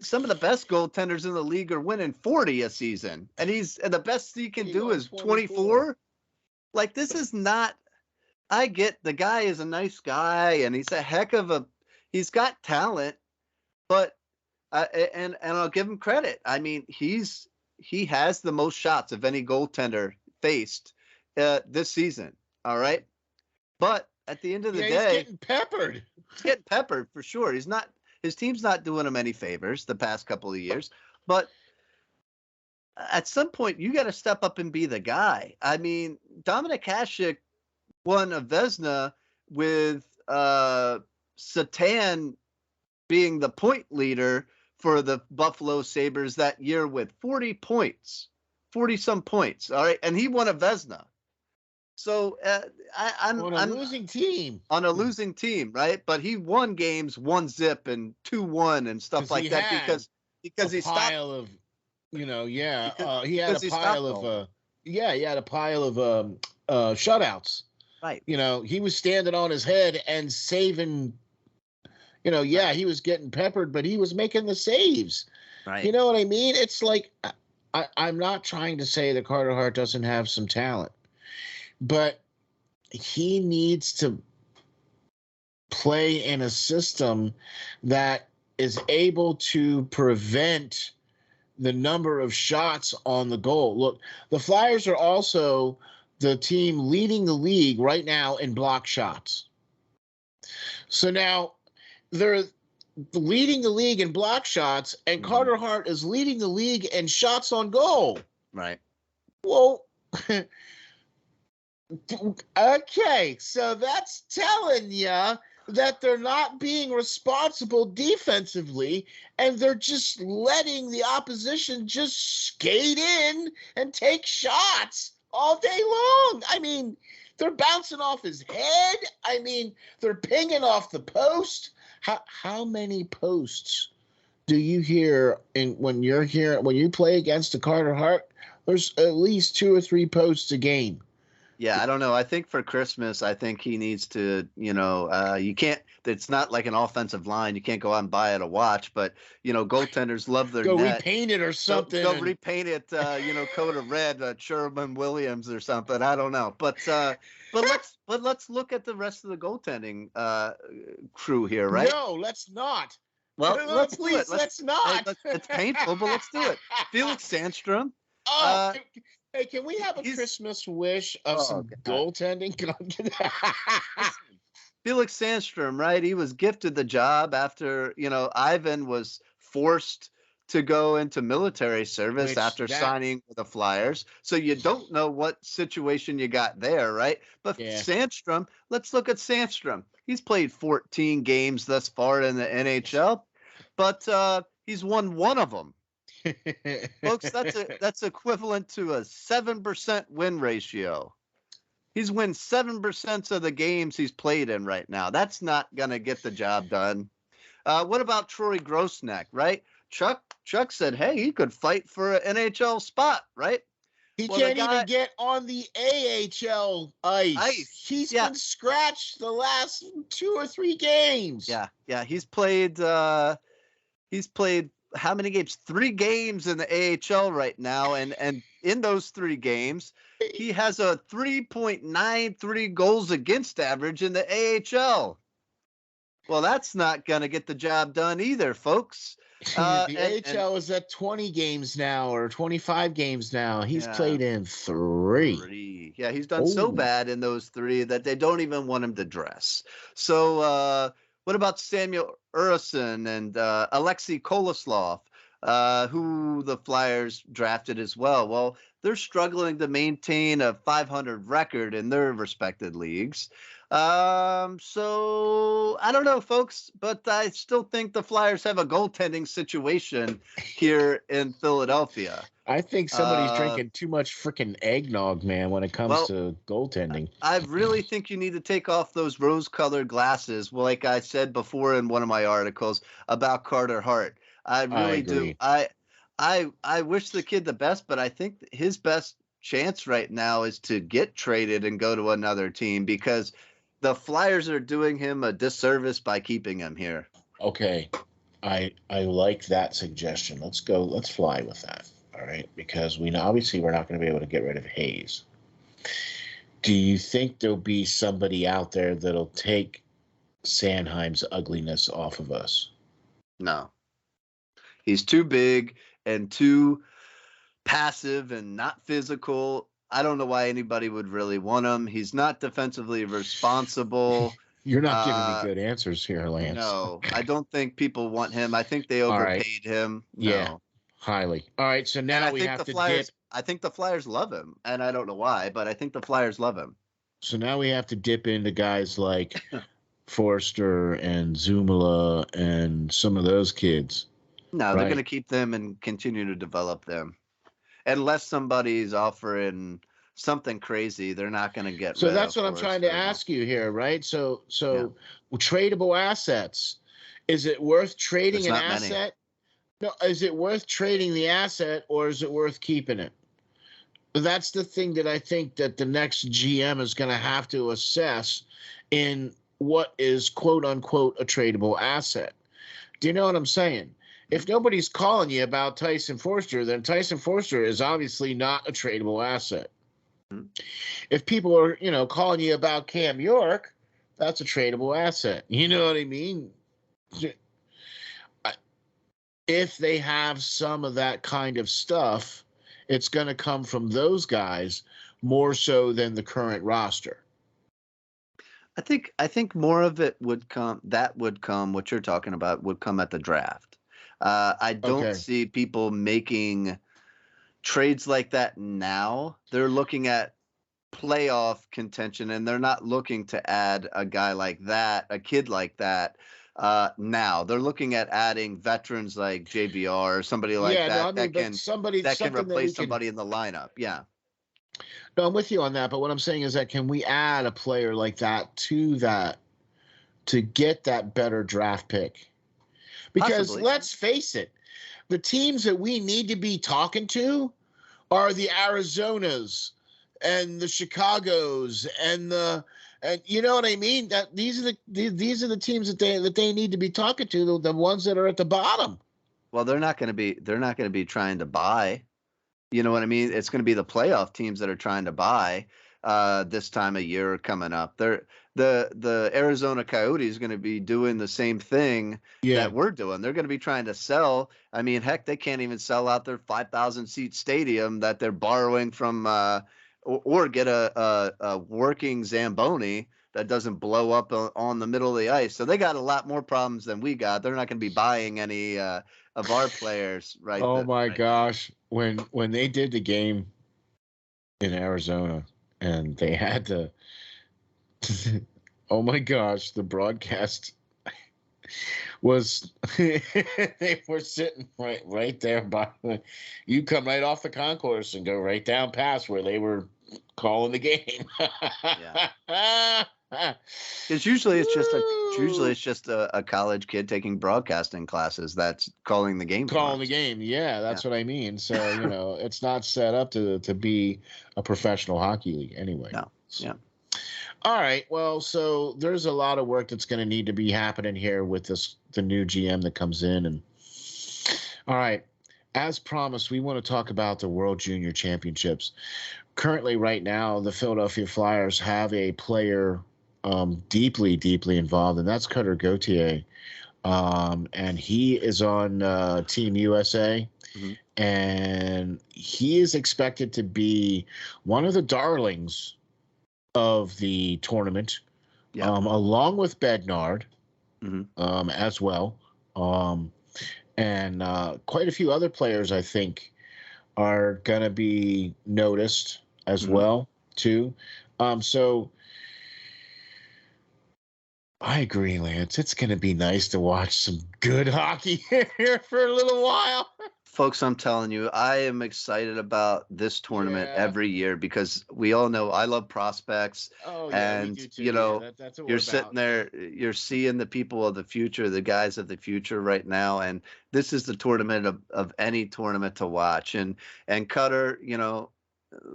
some of the best goaltenders in the league are winning 40 a season, and the best he can do is 24. Like, this is not. I get the guy is a nice guy and he's he's got talent, but and I'll give him credit. I mean, he has the most shots of any goaltender faced this season. All right. But at the end of the day, he's getting peppered. He's getting peppered for sure. His team's not doing him any favors the past couple of years, but at some point you got to step up and be the guy. I mean, Dominik Hasek won a Vezina with Satan being the point leader for the Buffalo Sabres that year with 40 some points. All right. And he won a Vezina. So I'm on a losing team. On a losing team, right? But he won games 1-0 and 2-1 and stuff like that because he stopped. He had a pile of shutouts. Right. He was standing on his head and saving. He was getting peppered, but he was making the saves. Right. You know what I mean? It's like I'm not trying to say that Carter Hart doesn't have some talent, but he needs to play in a system that is able to prevent the number of shots on the goal. Look, the Flyers are also the team leading the league right now in block shots. So now they're leading the league in block shots, and Carter Hart is leading the league in shots on goal. Right. Well, okay, so that's telling you that they're not being responsible defensively, and they're just letting the opposition just skate in and take shots all day long. I mean, they're bouncing off his head. I mean, they're pinging off the post. How many posts do you hear when you play against a Carter Hart? There's at least 2 or 3 posts a game. Yeah, I don't know. I think for Christmas, I think he needs to, you can't, it's not like an offensive line. You can't go out and buy it a watch, but, goaltenders love their net. Repaint it or something. Go repaint it, coat of red, Sherman Williams or something. I don't know. But let's look at the rest of the goaltending crew here, right? No, let's not. Well, let's please, do it. Let's not. It's painful, but let's do it. Felix Sandstrom. Hey, can we have a Christmas wish of some goaltending? Felix Sandstrom, right? He was gifted the job after, Ivan was forced to go into military service after signing with the Flyers. So you don't know what situation you got there, right? But Sandstrom, let's look at Sandstrom. He's played 14 games thus far in the NHL, but he's won one of them. Folks, that's equivalent to a 7% win ratio. He's won 7% of the games he's played in right now. That's not going to get the job done. What about Troy Grosneck, right? Chuck said, hey, he could fight for an NHL spot, right? He can't even get on the AHL ice. He's been scratched the last 2 or 3 games. Yeah. He's played how many games? 3 games in the AHL right now, and in those 3 games, he has a 3.93 goals against average in the AHL. Well, that's not going to get the job done either, folks. The AHL is at 20 games now or 25 games now. He's played in 3. Yeah, he's done so bad in those 3 that they don't even want him to dress. So, what about Samuel Urison and Alexei Koloslov, who the Flyers drafted as well? Well, they're struggling to maintain a .500 record in their respected leagues. So I don't know, folks, but I still think the Flyers have a goaltending situation here in Philadelphia. I think somebody's drinking too much freaking eggnog, man, when it comes to goaltending. I really think you need to take off those rose-colored glasses, like I said before in one of my articles about Carter Hart. I really do. I wish the kid the best, but I think his best chance right now is to get traded and go to another team because the Flyers are doing him a disservice by keeping him here. Okay. I like that suggestion. Let's fly with that. All right, because obviously we're not going to be able to get rid of Hayes. Do you think there'll be somebody out there that'll take Sanheim's ugliness off of us? No. He's too big and too passive and not physical. I don't know why anybody would really want him. He's not defensively responsible. You're not giving me good answers here, Lance. No, I don't think people want him. I think they overpaid him. No. Yeah. Highly. All right, so now we have to dip. I think the Flyers love him, and I don't know why, but I think the Flyers love him. So now we have to dip into guys like Forster and Zumala and some of those kids. No, they're going to keep them and continue to develop them. Unless somebody's offering something crazy, they're not going to get So rid that's of what I'm trying to ask you here, right? So tradable assets, is it worth trading an asset? No, is it worth trading the asset, or is it worth keeping it? That's the thing that I think that the next GM is going to have to assess in what is quote unquote a tradable asset. Do you know what I'm saying? If nobody's calling you about Tyson Forster, then Tyson Forster is obviously not a tradable asset. Mm-hmm. If people are, calling you about Cam York, that's a tradable asset. You know what I mean? If they have some of that kind of stuff, it's going to come from those guys more so than the current roster. I think more of it would come. That would come. What you're talking about would come at the draft. I don't see people making trades like that now. They're looking at playoff contention, and they're not looking to add a guy like that, a kid like that. Now they're looking at adding veterans like JVR or somebody like that. No, I mean, that can replace somebody in the lineup. Yeah. No, I'm with you on that. But what I'm saying is that can we add a player like that to get that better draft pick? Because possibly. Let's face it, the teams that we need to be talking to are the Arizonas and the Chicagos and you know what I mean? That these are the teams that they need to be talking to, the ones that are at the bottom. Well, they're not going to be trying to buy. You know what I mean? It's going to be the playoff teams that are trying to buy this time of year coming up. The Arizona Coyotes is going to be doing the same thing that we're doing. They're going to be trying to sell. I mean, heck, they can't even sell out their 5,000 seat stadium that they're borrowing from or get a working Zamboni that doesn't blow up on the middle of the ice. So they got a lot more problems than we got. They're not going to be buying any of our players, right? Oh my gosh. When they did the game in Arizona and they had to oh my gosh, the broadcast was they were sitting right there by you come right off the concourse and go right down past where they were calling the game. Because usually it's just a college kid taking broadcasting classes that's calling the game. Yeah, that's what I mean. So it's not set up to be a professional hockey league anyway. No. Yeah. All right. Well, so there's a lot of work that's going to need to be happening here with the new GM that comes in. And all right, as promised, we want to talk about the World Junior Championships. Currently, right now, the Philadelphia Flyers have a player deeply, deeply involved, and that's Cutter Gauthier. And he is on Team USA. Mm-hmm. And he is expected to be one of the darlings of the tournament, along with Bednard, as well, and quite a few other players I think are gonna be noticed as well too. So I agree, Lance. It's gonna be nice to watch some good hockey here for a little while. Folks, I'm telling you, I am excited about this tournament every year because we all know I love prospects. Oh, yeah, and we do too. That's what you're sitting there, you're seeing the people of the future, the guys of the future right now, and this is the tournament of any tournament to watch. And Cutter,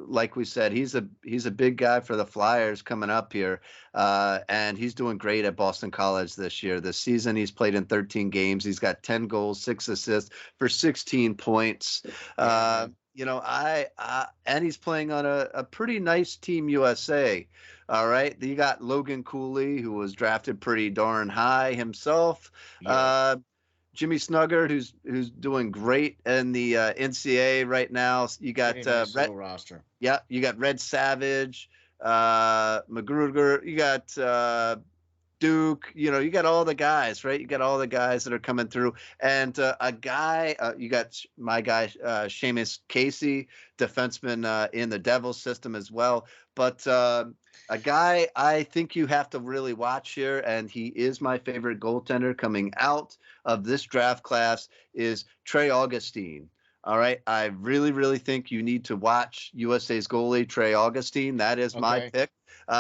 like we said, he's a big guy for the Flyers coming up here, and he's doing great at Boston College this year. This season, he's played in 13 games. He's got 10 goals, 6 assists for 16 points. And he's playing on a pretty nice Team USA. All right, you got Logan Cooley, who was drafted pretty darn high himself. Yeah. Jimmy Snuggard, who's doing great in the NCAA right now. You got Red roster. Yeah, you got Red Savage, Magruder. You got Duke. You got all the guys, right? You got all the guys that are coming through, and a guy. You got my guy Seamus Casey, defenseman in the Devils system as well. But a guy I think you have to really watch here, and he is my favorite goaltender coming out of this draft class, is Trey Augustine. All right. I really, really think you need to watch USA's goalie, Trey Augustine. That is my pick.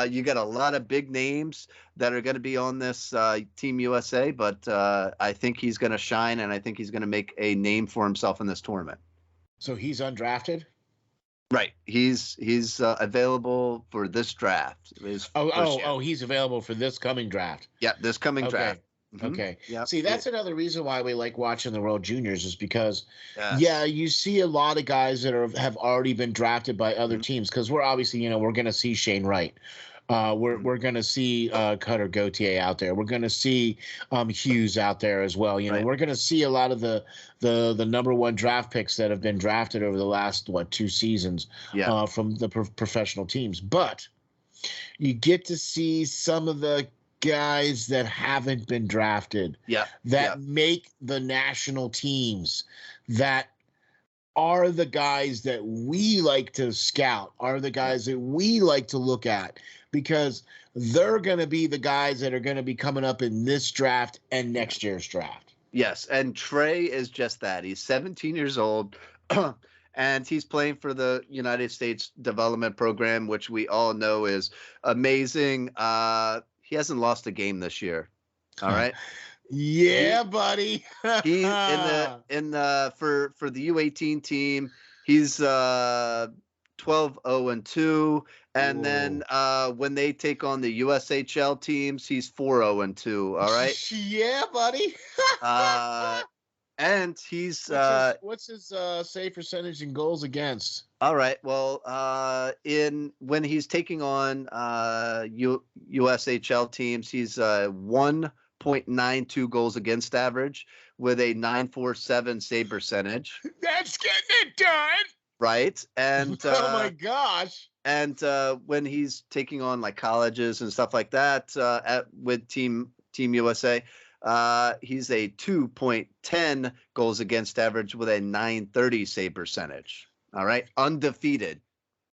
You got a lot of big names that are going to be on this Team USA, but I think he's going to shine, and I think he's going to make a name for himself in this tournament. So he's undrafted? Right. He's available for this draft. He's available for this coming draft. Yeah, this coming draft. Mm-hmm. Okay. Yep. See, that's another reason why we like watching the World Juniors is because, you see a lot of guys that have already been drafted by other teams because we're obviously, we're going to see Shane Wright. We're going to see Cutter Gauthier out there. We're going to see Hughes out there as well. We're going to see a lot of the number one draft picks that have been drafted over the last 2 seasons from the professional teams. But you get to see some of the guys that haven't been drafted that make the national teams, that are the guys that we like to scout, are the guys that we like to look at, because they're going to be the guys that are going to be coming up in this draft and next year's draft. Yes, and Trey is just that. He's 17 years old, and he's playing for the United States Development Program, which we all know is amazing. He hasn't lost a game this year. All right. Yeah, buddy. He for the U18 team, he's 12-0-2, and then when they take on the USHL teams, he's 4-0-2. All right. Yeah, buddy. And he's what's his save percentage and goals against? All right. Well, when he's taking on USHL teams, he's 1.92 goals against average with a 947 save percentage. That's getting it done. Right. And oh my gosh. And when he's taking on like colleges and stuff like that with Team USA, he's a 2.10 goals against average with a 930 save percentage. All right. Undefeated.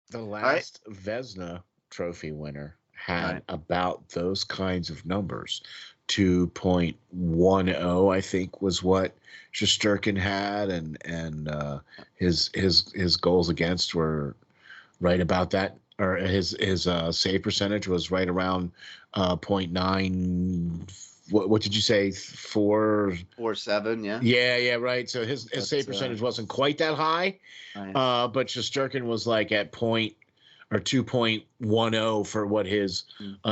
The last Vezina trophy winner had about those kinds of numbers. 2.10, I think, was what Shesterkin had, and his goals against were right about that, or his save percentage was right around 0.9. What did you say? 4.7, yeah. Yeah, right. So his save percentage wasn't quite that high, but Shesterkin was like at 2.10 for what his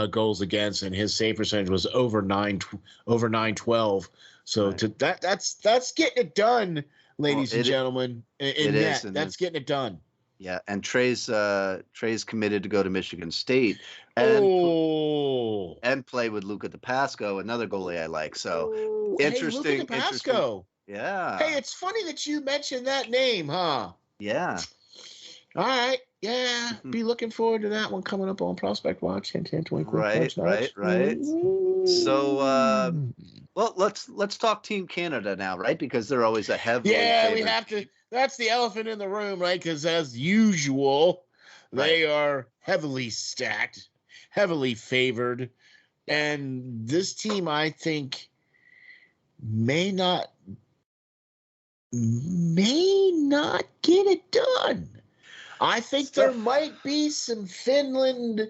goals against, and his save percentage was over 912. So that's getting it done, ladies and gentlemen. That's getting it done. Yeah, and Trey's committed to go to Michigan State and play with Luca DePasco, another goalie I like. So interesting. Hey, Luca DePasco. Yeah. Hey, it's funny that you mentioned that name, huh? Yeah. All right. Yeah. Be looking forward to that one coming up on Prospect Watch. Hint, hint, wink, wink, right. So, well, let's talk Team Canada now, right? Because they're always a heavy. Yeah, we have to. That's the elephant in the room, right? Because as usual, they are heavily stacked, heavily favored, and this team, I think, may not get it done. I think there might be some Finland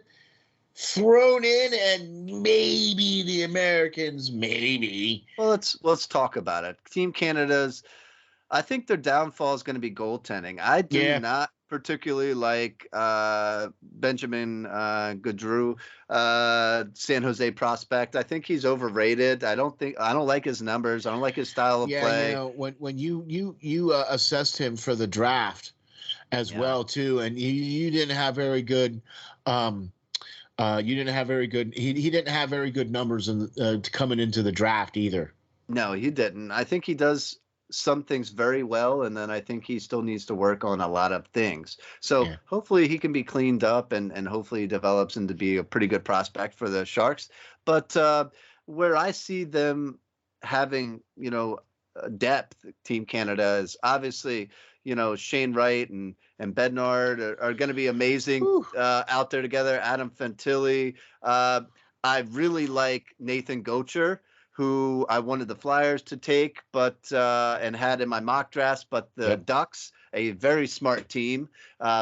thrown in, and maybe the Americans, maybe. Well, let's talk about it. Team Canada's, I think their downfall is going to be goaltending. I do not particularly like Benjamin Gaudreau, San Jose prospect. I think he's overrated. I don't like his numbers. I don't like his style of play. When you assessed him for the draft as well too, and you didn't have very good. He didn't have very good numbers coming into the draft either. No, he didn't. I think he does some things very well, and then I think he still needs to work on a lot of things. So hopefully he can be cleaned up, and hopefully he develops into be a pretty good prospect for the Sharks. But where I see them having, depth, Team Canada, is obviously, Shane Wright and Bednard are going to be amazing out there together. Adam Fantilli. I really like Nathan Gauthier, who I wanted the Flyers to take, but and had in my mock drafts, but the Ducks, a very smart team,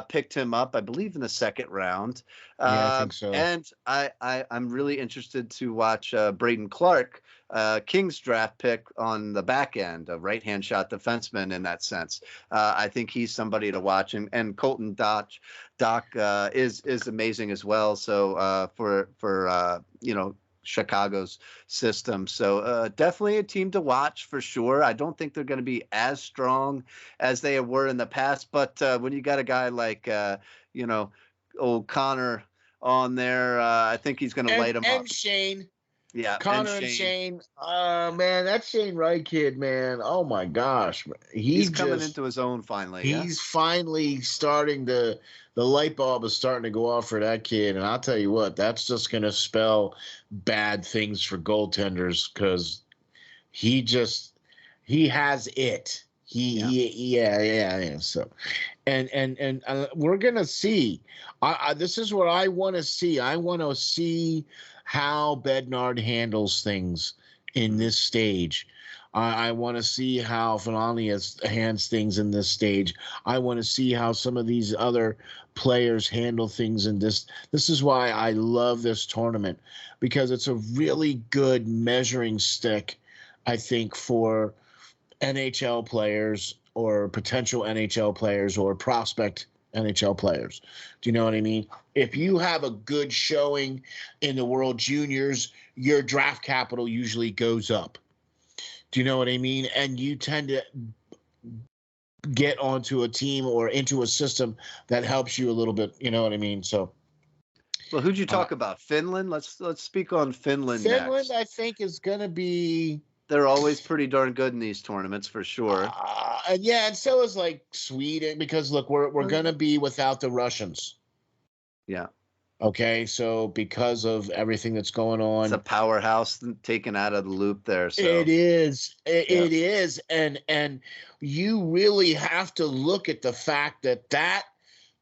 picked him up, I believe, in the second round. Yeah, I think so. And I'm really interested to watch Braden Clark, Kings draft pick on the back end, a right-hand shot defenseman in that sense. I think he's somebody to watch, and Colton Doc is amazing as well. So for Chicago's system. So definitely a team to watch for sure. I don't think they're going to be as strong as they were in the past, but when you got a guy like, old Connor on there, I think he's going to light him up. And Shane. Yeah, Connor and Shane. Man, that Shane Wright kid, man. Oh my gosh, he's coming into his own finally. He's finally starting to. The light bulb is starting to go off for that kid, and I'll tell you what, that's just going to spell bad things for goaltenders because he has it. Yeah. So, and we're gonna see. This is what I want to see. I want to see how Bednard handles things in this stage. I want to see how Finanius hands things in this stage. I want to see how some of these other players handle things in this. This is why I love this tournament, because it's a really good measuring stick, I think, for NHL players or potential NHL players or prospect NHL players. Do you know what I mean? If you have a good showing in the World Juniors, your draft capital usually goes up. Do you know what I mean? And you tend to get onto a team or into a system that helps you a little bit. You know what I mean? So, well, who'd you talk about? Finland? Let's speak on Finland. Finland, next. I think, is going to be. They're always pretty darn good in these tournaments for sure. And so is like Sweden, because look, we're going to be without the Russians. Yeah. Okay, so because of everything that's going on, it's a powerhouse taken out of the loop there. So it is, it is, and you really have to look at the fact that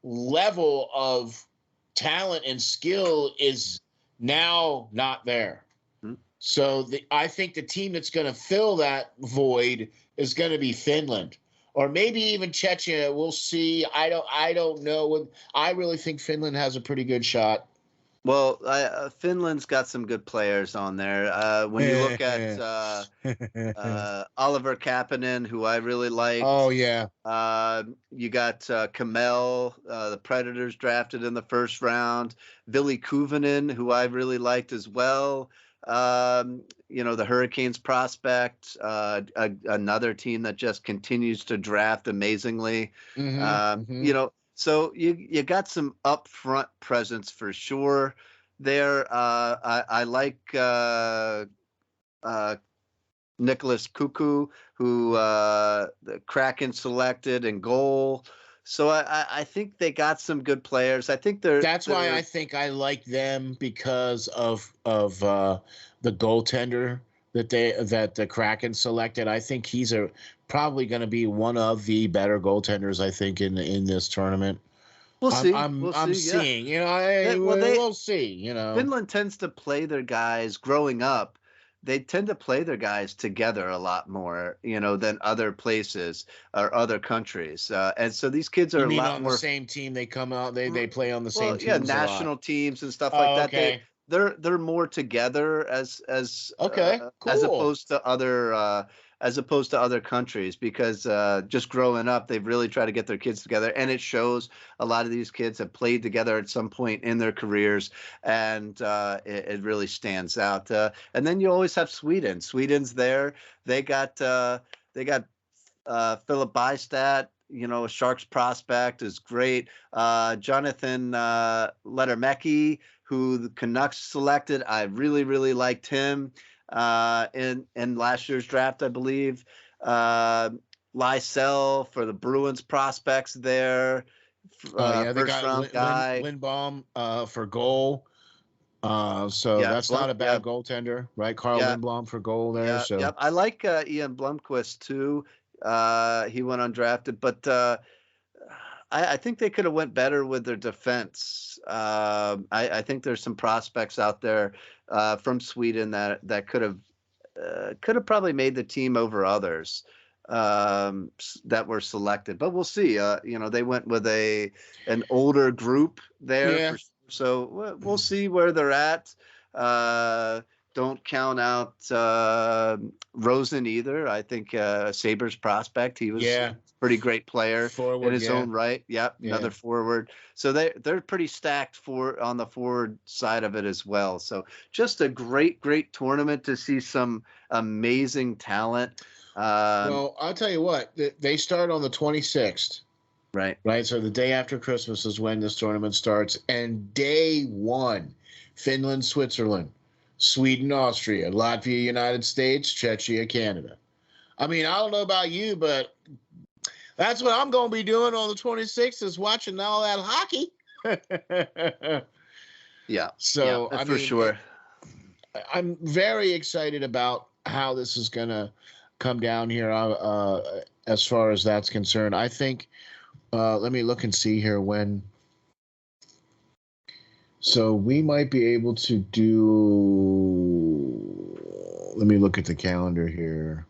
level of talent and skill is now not there. Mm-hmm. So I think the team that's going to fill that void is going to be Finland. Or maybe even Czechia. We'll see. I don't know. I really think Finland has a pretty good shot. Well, Finland's got some good players on there. When you look at Oliver Kapanen, who I really like. Oh, yeah. You got Kamel, the Predators drafted in the first round. Ville Kuvanen, who I really liked as well. The Hurricanes prospect, another team that just continues to draft amazingly. So you got some upfront presence for sure there. I like Nicholas Kuku, who the Kraken selected in goal. So I think they got some good players. I think that's why I think I like them, because of the goaltender that the Kraken selected. I think he's probably going to be one of the better goaltenders, I think, in this tournament. We'll see. I'm seeing. We'll see. Finland tends to play their guys growing up. They tend to play their guys together a lot more, than other places or other countries. And so these kids are a lot more on the same team. They come out. They play on the same teams. Yeah, national teams and stuff like that. Okay. They're more together as okay, cool. as opposed to other countries, because just growing up, they've really tried to get their kids together, and it shows. A lot of these kids have played together at some point in their careers, and it really stands out. And then you always have Sweden. Sweden's there. They got Philip Bystad. A Sharks prospect is great. Jonathan Lettermecki, who the Canucks selected, I really, really liked him in last year's draft, I believe. Lysell for the Bruins prospects there. They got guy. Lindbaum for goal. That's not a bad goaltender, right? Carl Lindblom for goal there. I like Ian Blomqvist too. He went undrafted, but I think they could have went better with their defense. I think there's some prospects out there from Sweden that could have could have probably made the team over others that were selected, but we'll see. They went with an older group there, Yeah. So we'll see where they're at. Don't count out Rosen either. I think Sabres prospect. He was a pretty great player forward, in his own right. Yep, another forward. So they're pretty stacked on the forward side of it as well. So just a great tournament to see some amazing talent. Well, I'll tell you what, they start on the 26th. Right. So the day after Christmas is when this tournament starts. And day one, Finland, Switzerland, Sweden, Austria, Latvia, United States, Czechia, Canada. I mean, I don't know about you, but that's what I'm going to be doing on the 26th is watching all that hockey. Yeah. So, I mean, for sure. I'm very excited about how this is going to come down here as far as that's concerned. I think, let me look and see here when. So we might be able to do, let me look at the calendar here.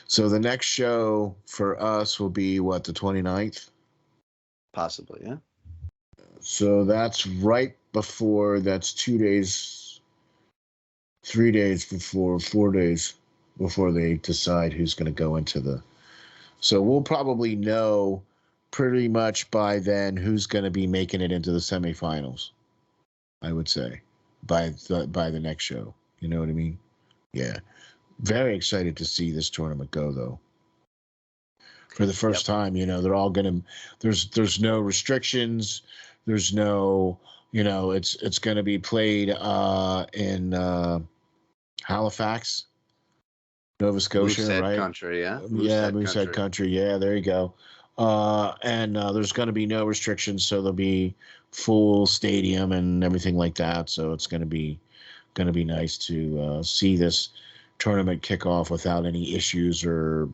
So the next show for us will be what, the 29th? Possibly, yeah. So that's right before, that's 2 days, 3 days before, 4 days before they decide who's going to go into the. So we'll probably know pretty much by then who's going to be making it into the semifinals, I would say, by the next show. You know what I mean? Yeah. Very excited to see this tournament go, though. For the first time, they're all going to, there's no restrictions. There's no, it's going to be played in Halifax, Nova Scotia, Moosehead right? Country, yeah. Moosehead Country. Yeah, there you go. And there's going to be no restrictions, so there'll be full stadium and everything like that. So it's going to be nice to see this tournament kick off without any issues or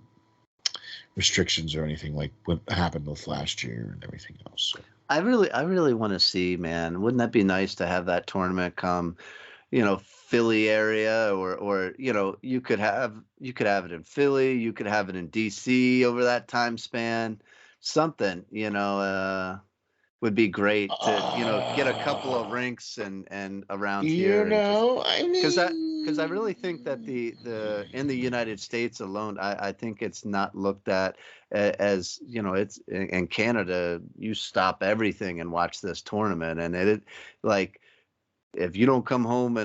restrictions or anything like what happened with last year and everything else. So. I really want to see, man. Wouldn't that be nice to have that tournament come, Philly area, or you could have it in Philly, you could have it in DC over that time span. Something, would be great to, get a couple of rinks and around here. Because I really think that the in the United States alone, I think it's not looked at as, it's in Canada, you stop everything and watch this tournament, and it like, if you don't come home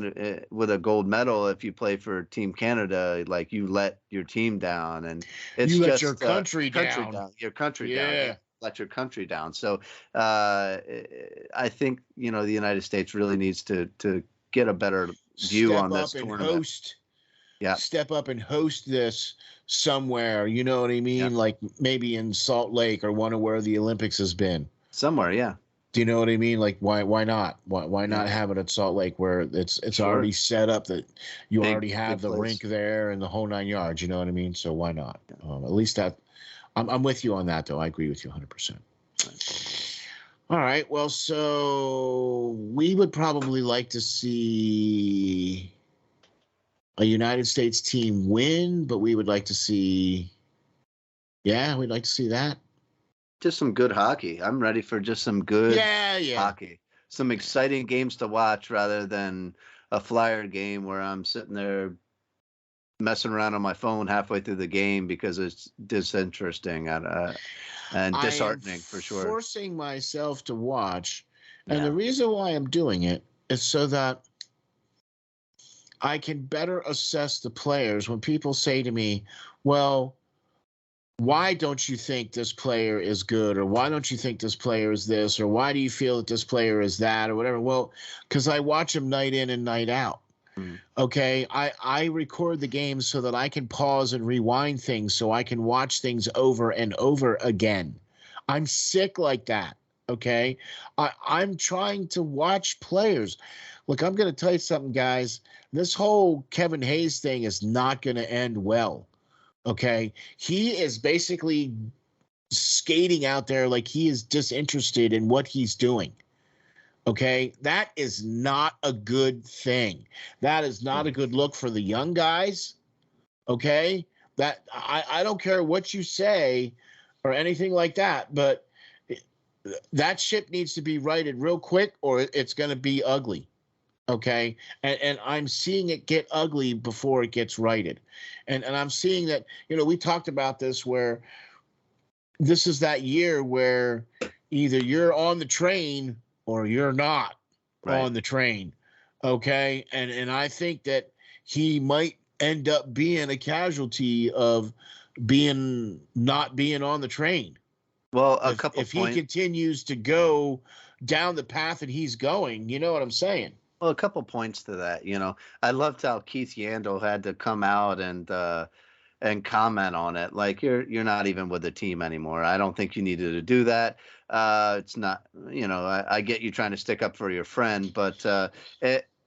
with a gold medal, if you play for Team Canada, like, you let your team down, and it's you let just your country down. Your country down. Yeah. Let your country down. So I think, the United States really needs to get a better view on this tournament. Step up and host this somewhere. You know what I mean? Yeah. Like maybe in Salt Lake or one of where the Olympics has been. Somewhere, yeah. Do you know what I mean? Like, why not? Why not have it at Salt Lake where it's already set up that you already have the rink there and the whole 9 yards? You know what I mean? So why not? Yeah. At least that. I'm with you on that, though. I agree with you 100%. All right. Well, so we would probably like to see a United States team win, but we would like to see. Yeah, we'd like to see that. Just some good hockey. I'm ready for just some good hockey. Some exciting games to watch rather than a Flyer game where I'm sitting there messing around on my phone halfway through the game because it's disinteresting and disheartening for sure. Forcing myself to watch, and the reason why I'm doing it is so that I can better assess the players. When people say to me, well, why don't you think this player is good, or why don't you think this player is this, or why do you feel that this player is that, or whatever? Well, because I watch them night in and night out. Okay, I record the games so that I can pause and rewind things so I can watch things over and over again. I'm sick like that. Okay, I'm trying to watch players. Look, I'm going to tell you something, guys. This whole Kevin Hayes thing is not going to end well. Okay, he is basically skating out there like he is disinterested in what he's doing. Okay, that is not a good thing. That is not a good look for the young guys. Okay, that I don't care what you say or anything like that, but that ship needs to be righted real quick, or it's going to be ugly. Okay, and I'm seeing it get ugly before it gets righted, and I'm seeing that, we talked about this, where this is that year where either you're on the train or you're not on the train. Okay. And I think that he might end up being a casualty of not being on the train. Well, if he continues to go down the path that he's going, you know what I'm saying? Well, a couple points to that. I loved how Keith Yandel had to come out and comment on it. Like, you're not even with the team anymore. I don't think you needed to do that. It's not, I get you trying to stick up for your friend, but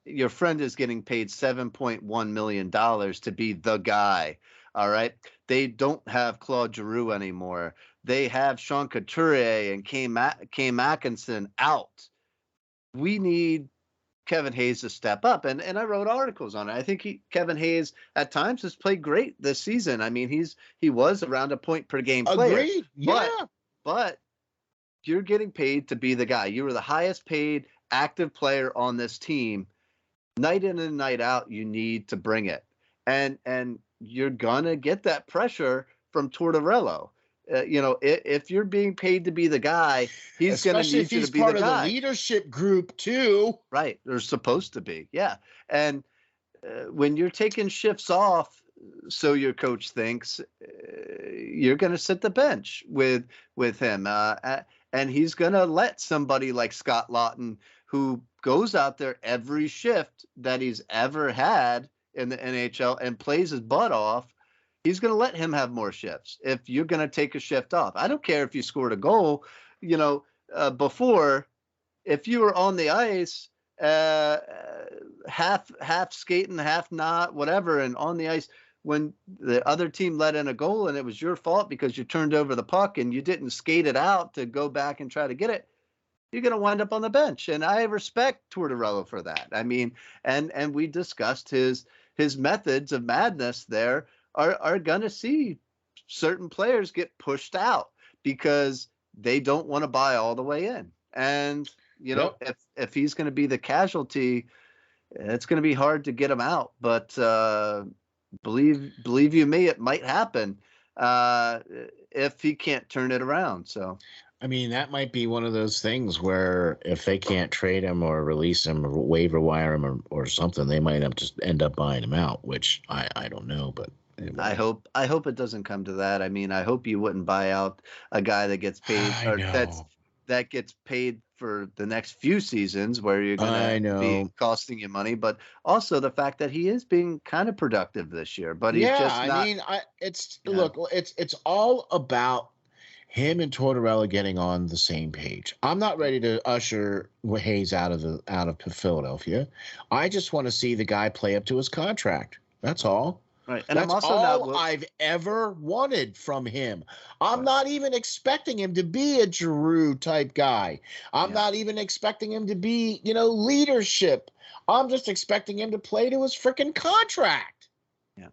your friend is getting paid $7.1 million to be the guy. All right. They don't have Claude Giroux anymore. They have Sean Couturier and Cam Atkinson out. We need Kevin Hayes to step up, and I wrote articles on it. I think Kevin Hayes at times has played great this season. I mean, he was around a point per game player. Agreed. Yeah. But you're getting paid to be the guy. You were the highest paid active player on this team. Night in and night out, you need to bring it, and you're gonna get that pressure from Tortorella. If you're being paid to be the guy, he's going to need you to be the guy. Especially if he's part of the leadership group too. Right. They're supposed to be. Yeah. And when you're taking shifts off, so your coach thinks, you're going to sit the bench with him. And he's going to let somebody like Scott Lawton, who goes out there every shift that he's ever had in the NHL and plays his butt off, he's going to let him have more shifts if you're going to take a shift off. I don't care if you scored a goal, before, if you were on the ice, half skating, half not, whatever, and on the ice, when the other team let in a goal and it was your fault because you turned over the puck and you didn't skate it out to go back and try to get it, you're going to wind up on the bench. And I respect Tortorella for that. I mean, and we discussed his methods of madness there are going to see certain players get pushed out because they don't want to buy all the way in. And, if he's going to be the casualty, it's going to be hard to get him out. But believe you me, it might happen if he can't turn it around. So, I mean, that might be one of those things where if they can't trade him or release him or waiver wire him or something, they might have just end up buying him out, which I don't know, but I hope it doesn't come to that. I mean, I hope you wouldn't buy out a guy that gets paid or that gets paid for the next few seasons where you're going to be costing you money, but also the fact that he is being kind of productive this year, but he's just not. Look, it's all about him and Tortorella getting on the same page. I'm not ready to usher Hayes out of Philadelphia. I just want to see the guy play up to his contract. That's all. Right. And that's all I've ever wanted from him. I'm not even expecting him to be a Giroux type guy. I'm not even expecting him to be, leadership. I'm just expecting him to play to his freaking contract. Yeah.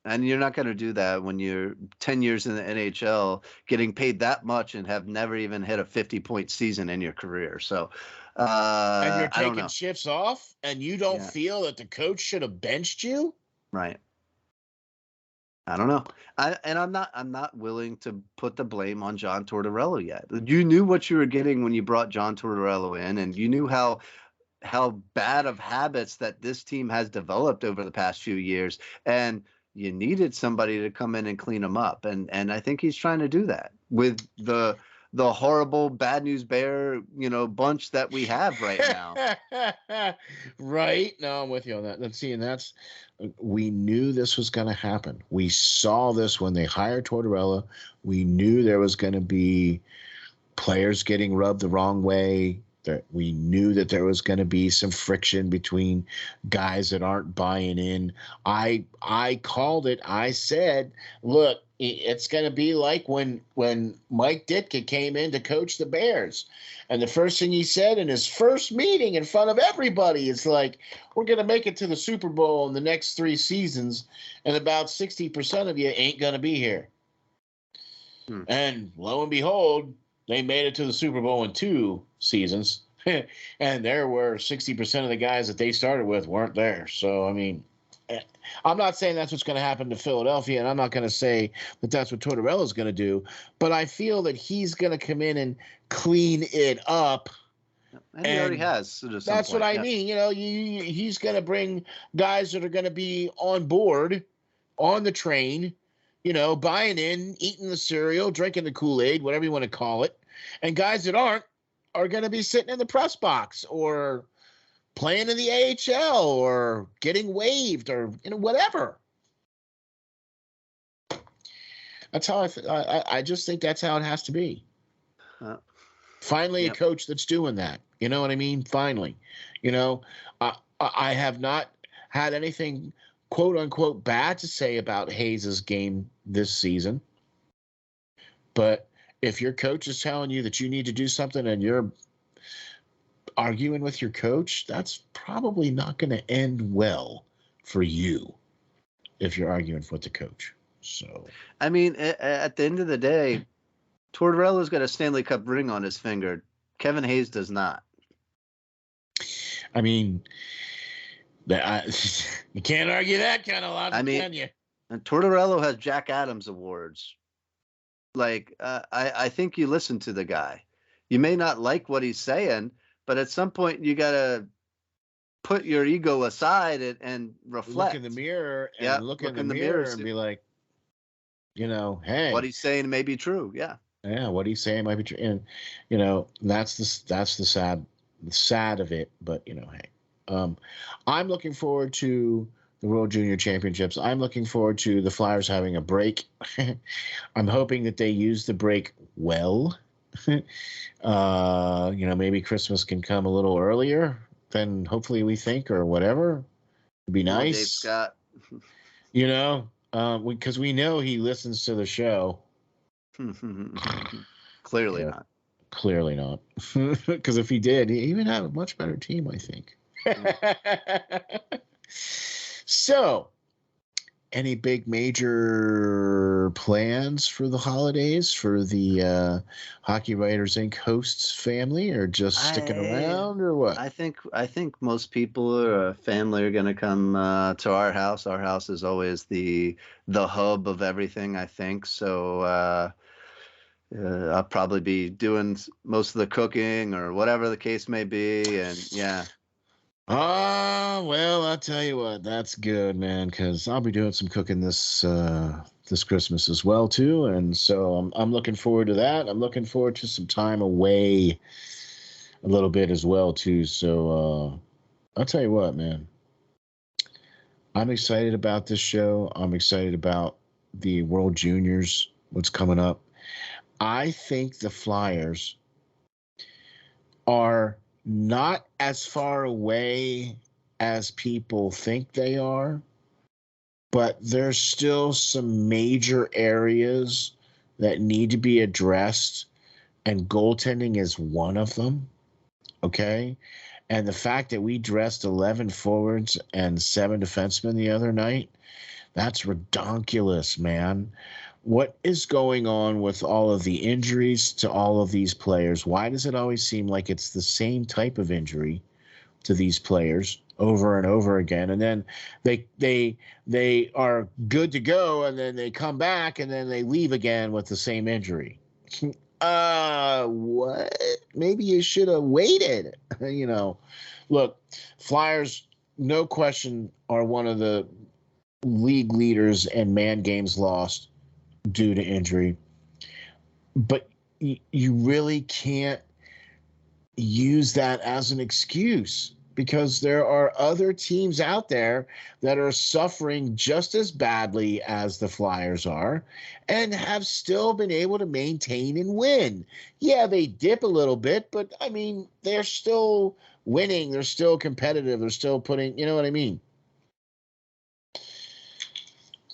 And you're not going to do that when you're 10 years in the NHL, getting paid that much and have never even hit a 50-point season in your career. So, and you're taking shifts off and you don't feel that the coach should have benched you? Right. I don't know. I'm not willing to put the blame on John Tortorella yet. You knew what you were getting when you brought John Tortorella in, and you knew how bad of habits that this team has developed over the past few years, and you needed somebody to come in and clean them up. And I think he's trying to do that with the horrible bad news bear, bunch that we have right now. Right. No, I'm with you on that. We knew this was going to happen. We saw this when they hired Tortorella. We knew there was going to be players getting rubbed the wrong way. that we knew that there was going to be some friction between guys that aren't buying in. I called it. I said, look, it's going to be like when Mike Ditka came in to coach the Bears. And the first thing he said in his first meeting in front of everybody is like, we're going to make it to the Super Bowl in the next 3 seasons, and about 60% of you ain't going to be here. And lo and behold, they made it to the Super Bowl in 2 seasons. And there were 60% of the guys that they started with weren't there. So, I mean, I'm not saying that's what's going to happen to Philadelphia, and I'm not going to say that that's what Tortorella's going to do, but I feel that he's going to come in and clean it up. And he already has. That's what I mean. You know, he's going to bring guys that are going to be on board, on the train, you know, buying in, eating the cereal, drinking the Kool-Aid, whatever you want to call it. And guys that aren't are going to be sitting in the press box or playing in the AHL or getting waived or, you know, whatever. That's how I just think that's how it has to be. Finally, a coach that's doing that. You know what I mean? Finally. You know, I have not had anything quote unquote bad to say about Hayes's game this season. But if your coach is telling you that you need to do something and you're arguing with your coach, that's probably not going to end well for you if you're arguing with the coach. So, I mean, at the end of the day, Tortorella's got a Stanley Cup ring on his finger. Kevin Hayes does not. I mean, you can't argue that kind of logic, can you? And Tortorella has Jack Adams awards. Like, I think you listen to the guy. You may not like what he's saying, but at some point you got to put your ego aside and reflect. Look in the mirror and look in the mirror and be like, you know, hey, what he's saying may be true. Yeah. Yeah, what he's saying might be true. And, you know, that's the sad of it. But, you know, hey, I'm looking forward to the World Junior Championships. I'm looking forward to the Flyers having a break. I'm hoping that they use the break well. You know, maybe Christmas can come a little earlier than hopefully we think or whatever. It'd be nice. Dave Scott. You know, because we know he listens to the show. Clearly not. Clearly not. Because if he did, he would have a much better team, I think. So, any big major plans for the holidays for the Hockey Writers Ink hosts family, or just sticking around, or what? I think most people or family are going to come to our house. Our house is always the hub of everything, I think. So I'll probably be doing most of the cooking or whatever the case may be, and yeah. Well, I'll tell you what, that's good, man, because I'll be doing some cooking this Christmas as well, too. And so I'm looking forward to that. I'm looking forward to some time away a little bit as well, too. So I'll tell you what, man, I'm excited about this show. I'm excited about the World Juniors, what's coming up. I think the Flyers are not as far away as people think they are, but there's still some major areas that need to be addressed, and goaltending is one of them. Okay? And the fact that we dressed 11 forwards and 7 defensemen the other night, that's redonkulous, man. What is going on with all of the injuries to all of these players? Why does it always seem like it's the same type of injury to these players over and over again? And then they are good to go, and then they come back, and then they leave again with the same injury. What? Maybe you should have waited. You know, look, Flyers, no question, are one of the league leaders in man games lost due to injury, but you really can't use that as an excuse. because there are other teams out there that are suffering just as badly as the Flyers are and have still been able to maintain and win. Yeah, they dip a little bit, but I mean, they're still winning. They're still competitive. They're still putting, you know what I mean?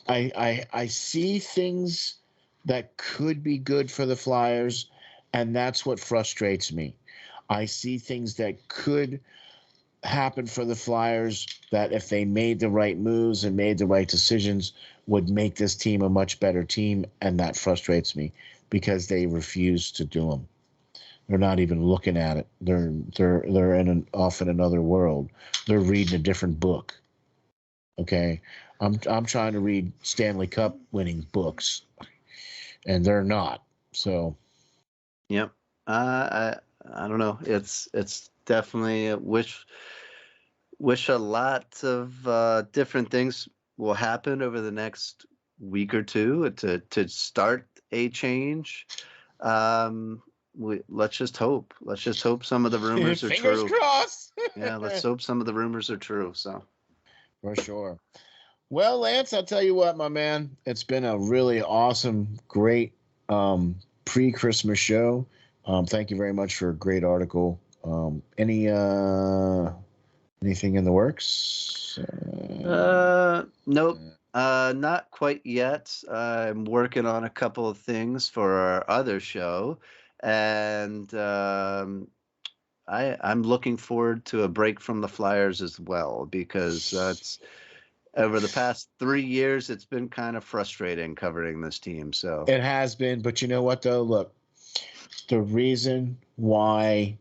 I see things that could be good for the Flyers, and that's what frustrates me. I see things that could happen for the Flyers that if they made the right moves and made the right decisions would make this team a much better team, and that frustrates me because they refuse to do them. They're not even looking at it. They're off in another world. They're reading a different book. Okay, I'm trying to read Stanley Cup winning books, and they're not. So, yep. I don't know. It's definitely wish a lot of different things will happen over the next week or two to start a change. Let's just hope. Let's just hope some of the rumors are true. Fingers crossed. Yeah, let's hope some of the rumors are true. So, for sure. Well, Lance, I'll tell you what, my man, it's been a really awesome, great pre-Christmas show. Thank you very much for a great article. Anything in the works? Nope. Not quite yet. I'm working on a couple of things for our other show, and I'm looking forward to a break from the Flyers as well, because it's over the past 3 years, it's been kind of frustrating covering this team. So it has been, but you know what though? Look, the reason why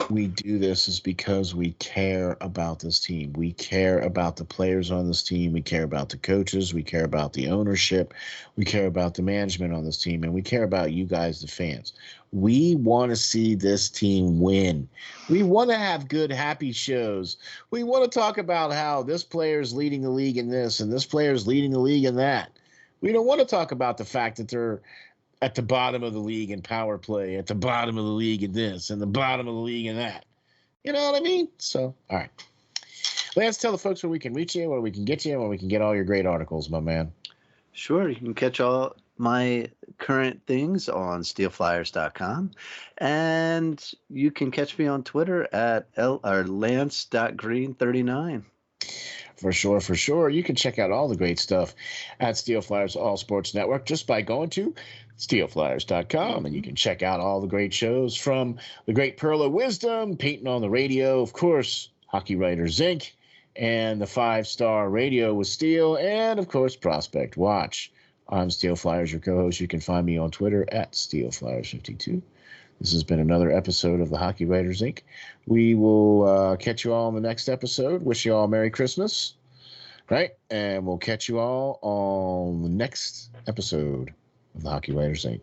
we do this is because we care about this team. We care about the players on this team. We care about the coaches. We care about the ownership. We care about the management on this team. And we care about you guys, the fans. We want to see this team win. We want to have good, happy shows. We want to talk about how this player is leading the league in this and this player is leading the league in that. We don't want to talk about the fact that they're at the bottom of the league in power play, at the bottom of the league in this, and the bottom of the league in that. You know what I mean? So, all right. Lance, tell the folks where we can reach you, where we can get you, where we can get all your great articles, my man. Sure. You can catch all my current things on SteelFlyers.com. And you can catch me on Twitter at Lance.Green39. For sure, for sure. You can check out all the great stuff at SteelFlyers All Sports Network just by going to SteelFlyers.com. And you can check out all the great shows from the Great Pearl of Wisdom, Painting on the Radio, of course, Hockey Writers Ink, and the 5-Star Radio with Steel, and, of course, Prospect Watch. I'm SteelFlyers, your co-host. You can find me on Twitter at SteelFlyers52. This has been another episode of the Hockey Writers Ink. We will catch you all in the next episode. Wish you all Merry Christmas, right? And we'll catch you all on the next episode of the Hockey Writers Ink.